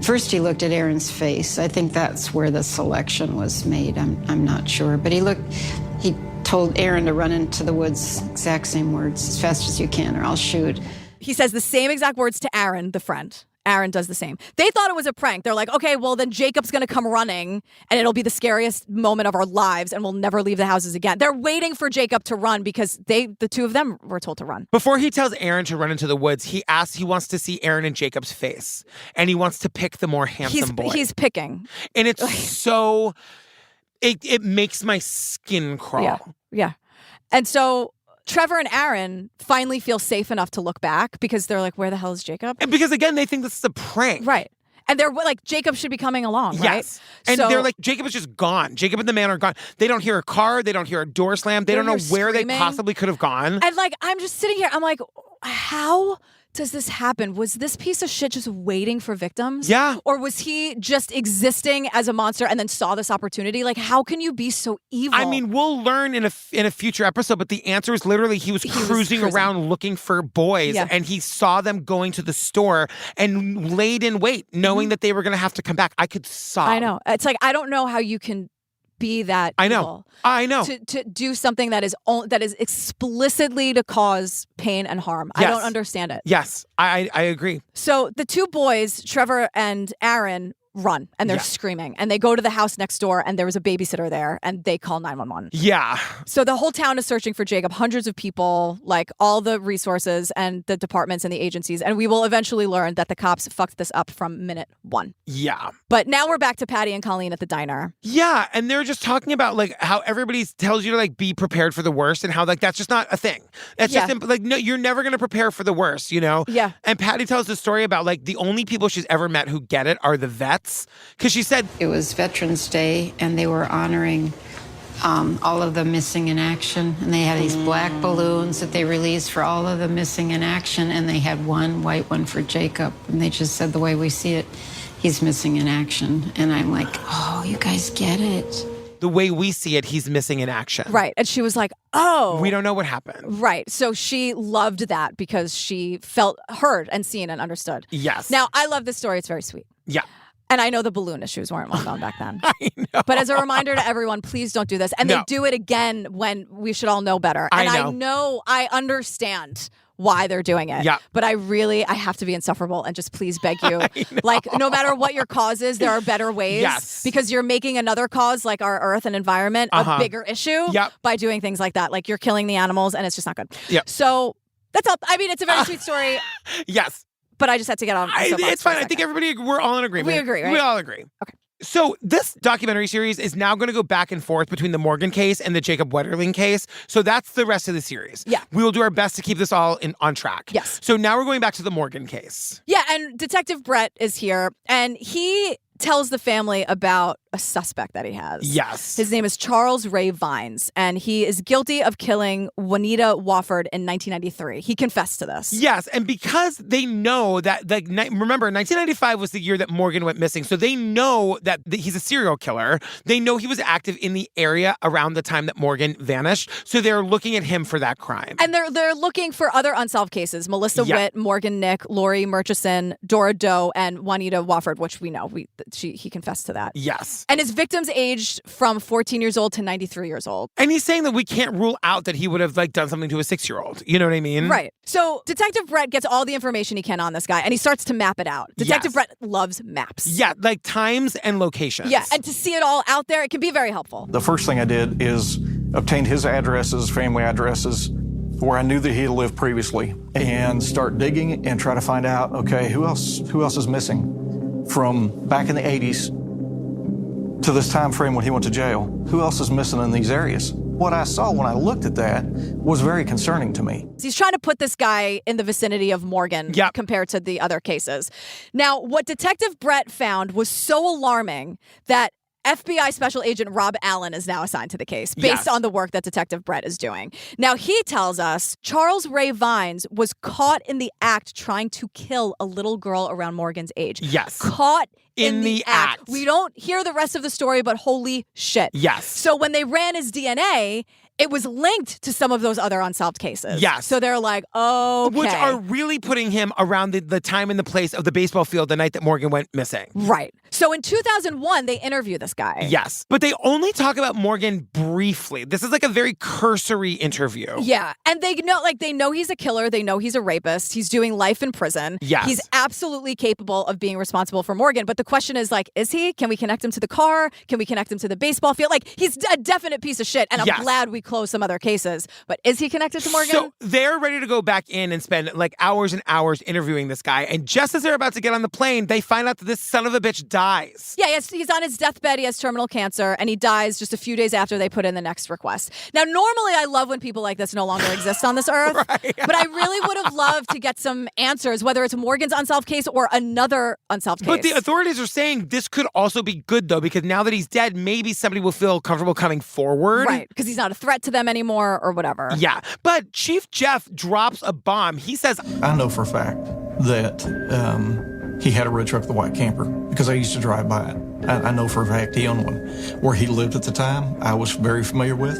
First, he looked at Aaron's face. I think that's where the selection was made. I'm not sure. But he told Aaron to run into the woods, exact same words, as fast as you can or I'll shoot. He says the same exact words to Aaron, the friend. Aaron does the same. They thought it was a prank. They're like, okay, well, then Jacob's going to come running and it'll be the scariest moment of our lives and we'll never leave the houses again. They're waiting for Jacob to run because the 2 of them were told to run. Before he tells Aaron to run into the woods, he wants to see Aaron and Jacob's face and he wants to pick the more handsome boy. He's picking. And it's so, it makes my skin crawl. Yeah. And so Trevor and Aaron finally feel safe enough to look back because they're like, where the hell is Jacob? And because, again, they think this is a prank. Right. And they're like, Jacob should be coming along, right? Yes. And they're like, Jacob is just gone. Jacob and the man are gone. They don't hear a car. They don't hear a door slam. They don't know where they possibly could have gone. And like, I'm just sitting here. I'm like, how does this happen? Was this piece of shit just waiting for victims? Yeah. Or was he just existing as a monster and then saw this opportunity? Like, how can you be so evil? I mean, we'll learn in a future episode, but the answer is literally he was cruising around looking for boys and he saw them going to the store and laid in wait, knowing that they were going to have to come back. I could sob. I know. It's like, I don't know how you can be that evil. I know. To do something that is explicitly to cause pain and harm. Yes. I don't understand it. Yes, I agree. So the 2 boys, Trevor and Aaron, run and they're screaming. And they go to the house next door and there was a babysitter there and they call 911. Yeah. So the whole town is searching for Jacob, hundreds of people, like all the resources and the departments and the agencies. And we will eventually learn that the cops fucked this up from minute one. Yeah. But now we're back to Patty and Colleen at the diner. Yeah. And they're just talking about like how everybody tells you to like be prepared for the worst and how like that's just not a thing. It's just like, no, you're never going to prepare for the worst, you know? Yeah. And Patty tells the story about like the only people she's ever met who get it are the vets. Because she said it was Veterans Day and they were honoring all of the missing in action. And they had these black balloons that they released for all of the missing in action. And they had one white one for Jacob. And they just said, the way we see it, he's missing in action. And I'm like, oh, you guys get it. The way we see it, he's missing in action. Right. And she was like, oh. We don't know what happened. Right. So she loved that because she felt heard and seen and understood. Yes. Now, I love this story. It's very sweet. Yeah. And I know the balloon issues weren't well known back then. I know. But as a reminder to everyone, please don't do this. And they do it again when we should all know better. And I understand why they're doing it. Yeah. But I have to be insufferable and just please beg you. Like, no matter what your cause is, there are better ways. Yes. Because you're making another cause, like our earth and environment, a bigger issue by doing things like that. Like, you're killing the animals and it's just not good. Yep. So that's all. I mean, it's a very sweet story. Yes. But I just had to get on. It's fine. I think we're all in agreement. We agree, right? We all agree. Okay. So this documentary series is now going to go back and forth between the Morgan case and the Jacob Wetterling case. So that's the rest of the series. Yeah. We will do our best to keep this all on track. Yes. So now we're going back to the Morgan case. Yeah, and Detective Brett is here, and he tells the family about a suspect that he has. Yes. His name is Charles Ray Vines, and he is guilty of killing Juanita Wofford in 1993. He confessed to this. Yes, and because they know that, like, remember, 1995 was the year that Morgan went missing, so they know that he's a serial killer. They know he was active in the area around the time that Morgan vanished, so they're looking at him for that crime. And they're looking for other unsolved cases. Melissa Witt, Morgan Nick, Lori Murchison, Dora Doe, and Juanita Wofford, which we know. He confessed to that. Yes. And his victims aged from 14 years old to 93 years old. And he's saying that we can't rule out that he would have like done something to a 6-year-old. You know what I mean? Right. So Detective Brett gets all the information he can on this guy and he starts to map it out. Detective Brett loves maps. Yeah, like times and locations. Yeah, and to see it all out there, it can be very helpful. The first thing I did is obtained his addresses, family addresses, where I knew that he had lived previously, and start digging and try to find out, okay, who else is missing from back in the 80s to this time frame when he went to jail. Who else is missing in these areas? What I saw when I looked at that was very concerning to me. He's trying to put this guy in the vicinity of Morgan compared to the other cases. Now, what Detective Brett found was so alarming that FBI Special Agent Rob Allen is now assigned to the case based on the work that Detective Brett is doing. Now, he tells us Charles Ray Vines was caught in the act trying to kill a little girl around Morgan's age. Yes. Caught in the act. We don't hear the rest of the story, but holy shit. Yes. So when they ran his DNA, it was linked to some of those other unsolved cases. Yes. So they're like, okay. Which are really putting him around the time and the place of the baseball field the night that Morgan went missing. Right. So in 2001, they interview this guy. Yes. But they only talk about Morgan briefly. This is like a very cursory interview. Yeah. And they know he's a killer. They know he's a rapist. He's doing life in prison. Yes. He's absolutely capable of being responsible for Morgan. But the question is, like, is he? Can we connect him to the car? Can we connect him to the baseball field? Like, he's a definite piece of shit. And I'm glad we closed some other cases. But is he connected to Morgan? So they're ready to go back in and spend like hours and hours interviewing this guy. And just as they're about to get on the plane, they find out that this son of a bitch dies. Yeah, he's on his deathbed. He has terminal cancer, and he dies just a few days after they put in the next request. Now, normally I love when people like this no longer exist on this earth, right. But I really would have loved to get some answers, whether it's Morgan's unsolved case or another unsolved case. But the authorities are saying this could also be good, though, because now that he's dead, maybe somebody will feel comfortable coming forward. Right, because he's not a threat to them anymore or whatever. Yeah, but Chief Jeff drops a bomb. He says, I know for a fact that he had a red truck, the white camper, because I used to drive by it. I know for a fact he owned one. Where he lived at the time, I was very familiar with.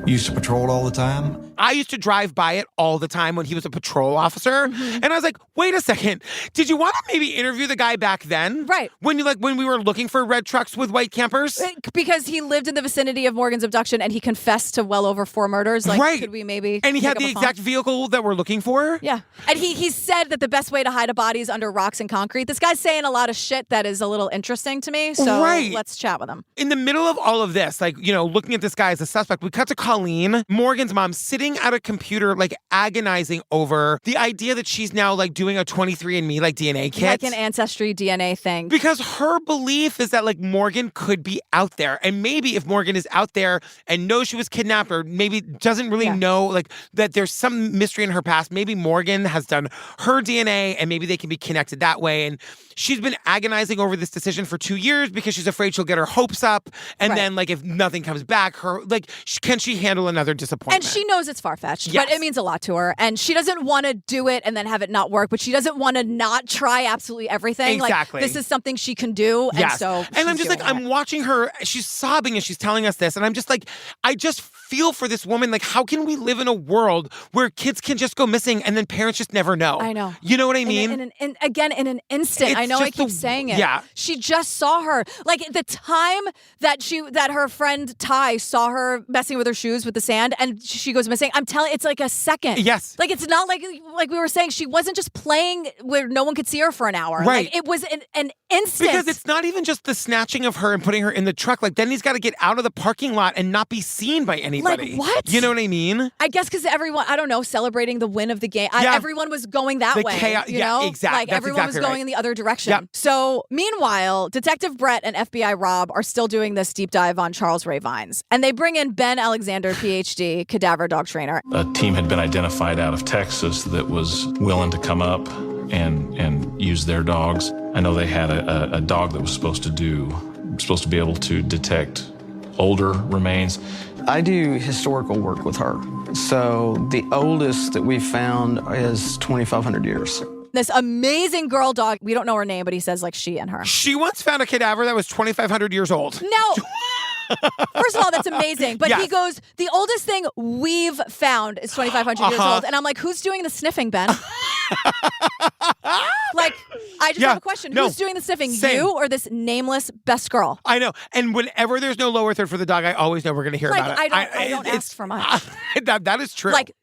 Used to patrol it all the time. I used to drive by it all the time when he was a patrol officer. And I was like, wait a second. Did you want to maybe interview the guy back then? Right. When we were looking for red trucks with white campers? Because he lived in the vicinity of Morgan's abduction and he confessed to well over 4 murders. Like, right. Could we maybe And he had the exact vehicle that we're looking for? Yeah. And he said that the best way to hide a body is under rocks and concrete. This guy's saying a lot of shit that is a little interesting to me. So let's chat with him. In the middle of all of this, like, looking at this guy as a suspect, we cut to Colleen, Morgan's mom, sitting at a computer, like agonizing over the idea that she's now like doing a 23andMe like DNA kit. Like an ancestry DNA thing. Because her belief is that like Morgan could be out there. And maybe if Morgan is out there and knows she was kidnapped or maybe doesn't really know like that there's some mystery in her past, maybe Morgan has done her DNA and maybe they can be connected that way. And she's been agonizing over this decision for 2 years because she's afraid she'll get her hopes up. And then like if nothing comes back, can she handle another disappointment? And she knows it's far-fetched, yes. but it means a lot to her. And she doesn't want to do it and then have it not work, but she doesn't want to not try absolutely everything. Exactly. Like, this is something she can do. Yes. And I'm just like, I'm watching her, she's sobbing as she's telling us this. And I'm just like, I just feel for this woman. Like, how can we live in a world where kids can just go missing and then parents just never know? I know. You know what I mean? Again, in an instant. It's I know I just keep saying it. Yeah. She just saw her. Like, the time that her friend Ty saw her messing with her shoes with the sand and she goes missing, I'm telling it's like a second. Yes. Like, it's not like we were saying, she wasn't just playing where no one could see her for an hour. Right. Like, it was an instant. Because it's not even just the snatching of her and putting her in the truck. Like, then he's got to get out of the parking lot and not be seen by anybody. Like, what? You know what I mean? I guess because everyone, I don't know, celebrating the win of the game. Everyone was going that way. Chaos, you know? Exactly. Like, That's everyone was exactly going in the other direction. So, meanwhile, Detective Brett and FBI Rob are still doing this deep dive on Charles Ray Vines. And they bring in Ben Alexander, PhD, cadaver dog trainer. A team had been identified out of Texas that was willing to come up and use their dogs. I know they had a dog that was supposed to be able to detect older remains. I do historical work with her. So the oldest that we've found is 2,500 years. This amazing girl dog, we don't know her name, but he says like she and her. She once found a cadaver that was 2,500 years old. No. First of all, that's amazing. But he goes, the oldest thing we've found is 2,500 years old. And I'm like, who's doing the sniffing, Ben? Like, I just have a question. Who's doing the sniffing? Same. You or this nameless best girl? I know. And whenever there's no lower third for the dog, I always know we're going to hear about it. I don't ask for much. That is true. Like,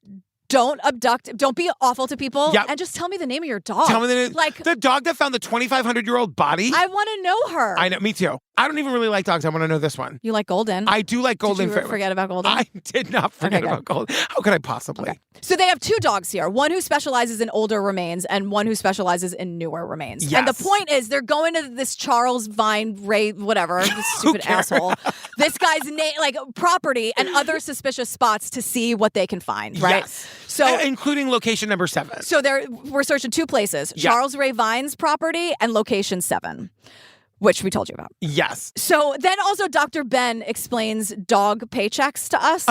don't abduct, don't be awful to people, and just tell me the name of your dog. Tell me the name. Like, the dog that found the 2,500-year-old body. I want to know her. I know, me too. I don't even really like dogs. I want to know this one. You like Golden? I do like Golden. Did you forget about Golden? I did not forget about Golden. How could I possibly? Okay. So they have 2 dogs here. One who specializes in older remains and one who specializes in newer remains. Yes. And the point is they're going to this Charles Vine Ray, whatever, this stupid asshole. This guy's property and other suspicious spots to see what they can find, right? Yes. So including location number 7. So we're searching 2 places. Charles Ray Vine's property and location 7. Which we told you about. Yes. So then also Dr. Ben explains dog paychecks to us.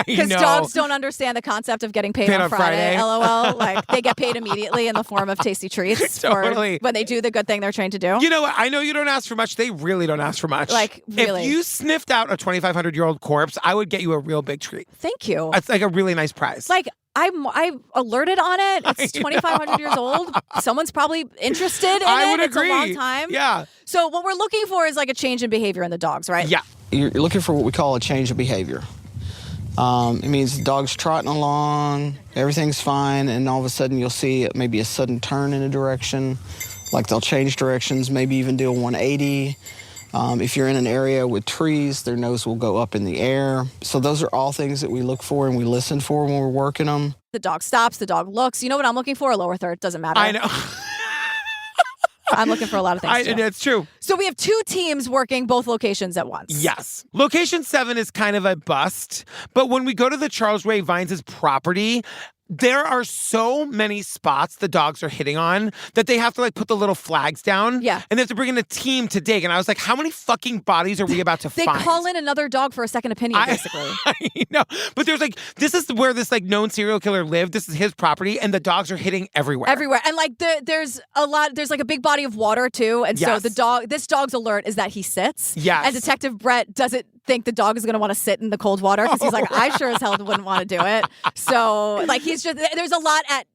Because know. dogs don't understand the concept of getting paid on Friday. LOL. Like, they get paid immediately in the form of tasty treats Totally. for when they do the good thing they're trained to do. You know what? I know you don't ask for much. They really don't ask for much. Like, really. If you sniffed out a 2,500-year-old corpse, I would get you a real big treat. Thank you. That's like a really nice prize. Like, I alerted on it. It's 2,500 years old. Someo's probably interested in it. I would It's agree. a long time. Yeah. So what we're looking for is like a change in behavior in the dogs, right? Yeah. You're looking for what we call a change of behavior. It means the dog's trotting along, everything's fine, and all of a sudden you'll see maybe a sudden turn in a direction, like they'll change directions, maybe even do a 180. If you're in an area with trees, their nose will go up in the air. So those are all things that we look for and we listen for when we're working them. The dog stops, the dog looks. You know what I'm looking for? A lower third. Doesn't matter. I know. I'm looking for a lot of things. It's true. So we have 2 teams working both locations at once. Yes. Location 7 is kind of a bust. But when we go to the Charles Ray Vines' property, there are so many spots the dogs are hitting on that they have to like put the little flags down. Yeah. And they have to bring in a team to dig. And I was like, how many fucking bodies are we about to They find? call in another dog for a second opinion, basically. I know. But there's like, this is where this like known serial killer lived. This is his property. And the dogs are hitting everywhere. Everywhere. And like there's like a big body of water too. And so this dog's alert is that he sits. Yes. And Detective Brett doesn't think the dog is going to want to sit in the cold water because he's like, I sure as hell wouldn't want to do it. So like he's just, there's a lot at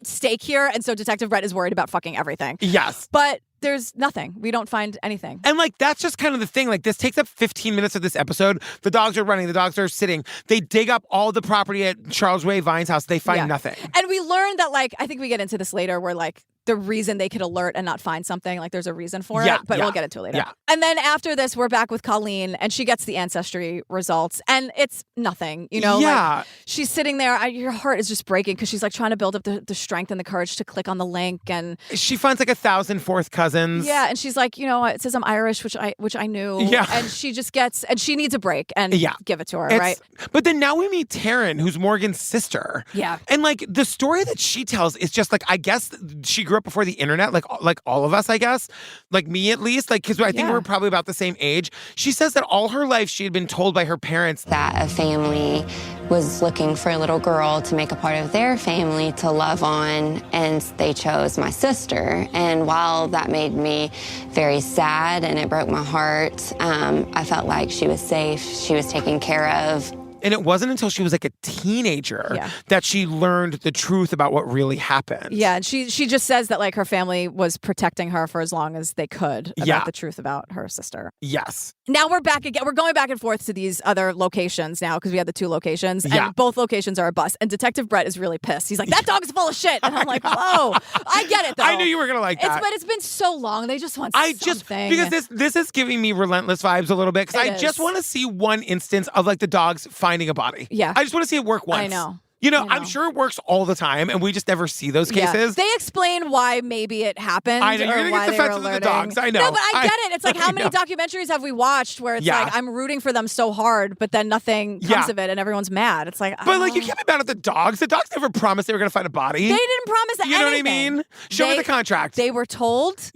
stake here. And so Detective Brett is worried about fucking everything. Yes. But there's nothing. We don't find anything. And like, that's just kind of the thing. Like, this takes up 15 minutes of this episode. The dogs are running. The dogs are sitting. They dig up all the property at Charles Ray Vine's house. They find nothing. And we learned that, like, I think we get into this later where, like, the reason they could alert and not find something, like, there's a reason for it. But we'll get into it later. Yeah. And then after this, we're back with Colleen, and she gets the ancestry results. And it's nothing, you know? Yeah. Like, she's sitting there. Your heart is just breaking because she's, like, trying to build up the strength and the courage to click on the link. And she finds, like, 1,000 fourth cousins. Yeah. And she's like, you know, it says I'm Irish, which I knew. Yeah. And she just gets, and she needs a break and give it to her, right? But then now we meet Taryn, who's Morgan's sister. Yeah. And like the story that she tells is just like, I guess she grew up before the internet, like all of us, I guess, like me at least, like, because I think we're probably about the same age. She says that all her life she had been told by her parents that a family was looking for a little girl to make a part of their family to love on, and they chose my sister. And while that made me very sad and it broke my heart, I felt like she was safe, she was taken care of. And it wasn't until she was like a teenager that she learned the truth about what really happened. Yeah, and she just says that like her family was protecting her for as long as they could about the truth about her sister. Yes. Now we're back again. We're going back and forth to these other locations now because we had the two locations. And both locations are a bust. And Detective Brett is really pissed. He's like, that dog's full of shit. And I'm like, whoa. I get it though. I knew you were going to like that. But it's been so long. They just want something. Because this is giving me Relentless vibes a little bit. Because I just want to see one instance of like the dogs finding a body. Yeah. I just want to see it work once. I know. You know, I'm sure it works all the time, and we just never see those cases. They explain why maybe it happened. I know, you're going to get defensive of the dogs. I know. No, but I get it. It's like, how many documentaries have we watched where it's like, I'm rooting for them so hard, but then nothing comes of it, and everyone's mad. It's like, but like, you can't be mad at the dogs. The dogs never promised they were going to find a body. They didn't promise anything. You know what I mean? Show me the contract. They were told,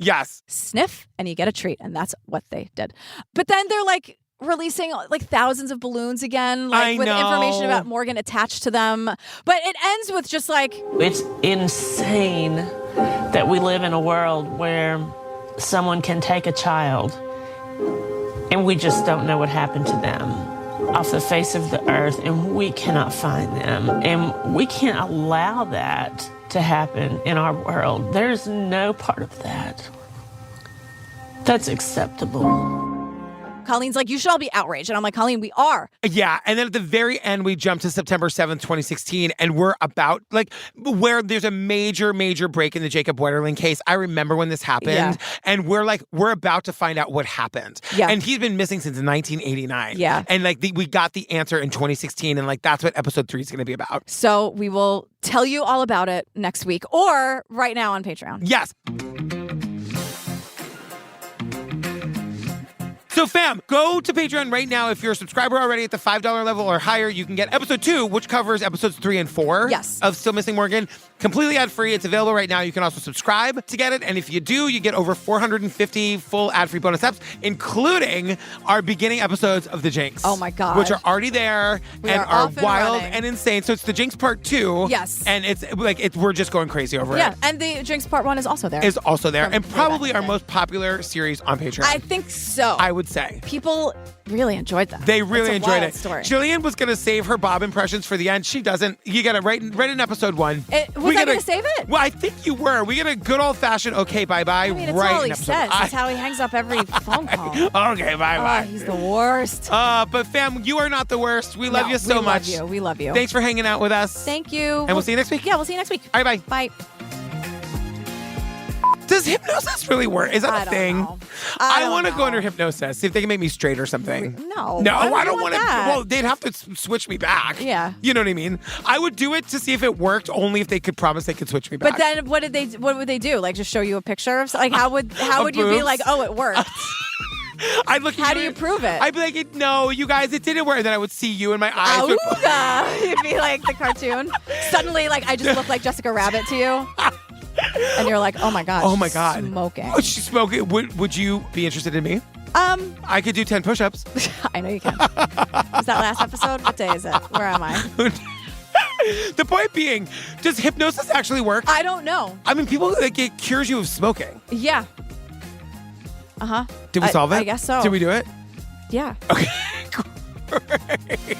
sniff, and you get a treat, and that's what they did. But then they're like, releasing like thousands of balloons again, like with information about Morgan attached to them. But it ends with just like, it's insane that we live in a world where someone can take a child and we just don't know what happened to them off the face of the earth, and we cannot find them, and we can't allow that to happen in our world. There's no part of that that's acceptable. Colleen's like, you should all be outraged. And I'm like, Colleen, we are. Yeah. And then at the very end, we jump to September 7th, 2016. And we're about, like, where there's a major, major break in the Jacob Wetterling case. I remember when this happened. Yeah. And we're like, we're about to find out what happened. Yeah. And he's been missing since 1989. Yeah. And, like, we got the answer in 2016. And, like, that's what episode 3 is going to be about. So we will tell you all about it next week or right now on Patreon. Yes. So fam, go to Patreon right now. If you're a subscriber already at the $5 level or higher, you can get episode 2, which covers episodes 3 and 4 of Still Missing Morgan, completely ad-free. It's available right now. You can also subscribe to get it. And if you do, you get over 450 full ad-free bonus eps, including our beginning episodes of The Jinx. Oh my God. Which are already there and are wild and insane. So it's The Jinx Part 2. Yes. And it's like, we're just going crazy over it. Yeah, and The Jinx Part 1 is also there. Is also there. And probably our most popular series on Patreon. I think so. I would say. People really enjoyed that. They really enjoyed it. Story. Jillian was going to save her Bob impressions for the end. She doesn't. You got to right in episode 1. Was I going to save it? Well, I think you were. We get a good old-fashioned okay, bye-bye. I mean, it's right all in he episode. says. That's how he hangs up every phone call. Okay, bye-bye. Oh, he's the worst. But fam, you are not the worst. We love you so much. We love you. Thanks for hanging out with us. Thank you. And we'll see you next week. Yeah, we'll see you next week. All right, bye. Bye. Does hypnosis really work? Is that a thing? Know. I want to go under hypnosis, see if they can make me straight or something. No. No, I don't want to. that. Well, they'd have to switch me back. Yeah. You know what I mean? I would do it to see if it worked, only if they could promise they could switch me back. But then what would they do? Like just show you a picture of like how would you be like, "Oh, it worked." I'd look. How do you prove it? I'd be like, "No, you guys, it didn't work." And then I would see you in my eyes. You'd be like, like the cartoon. Suddenly, like I just look like Jessica Rabbit to you. And you're like, oh my God. Oh my God. Smoking. Oh, she's smoking. Would you be interested in me? I could do 10 push-ups. I know you can. Was that last episode? What day is it? Where am I? The point being, does hypnosis actually work? I don't know. I mean, people like it cures you of smoking. Yeah. Did we solve it? I guess so. Did we do it? Yeah. Okay. Great.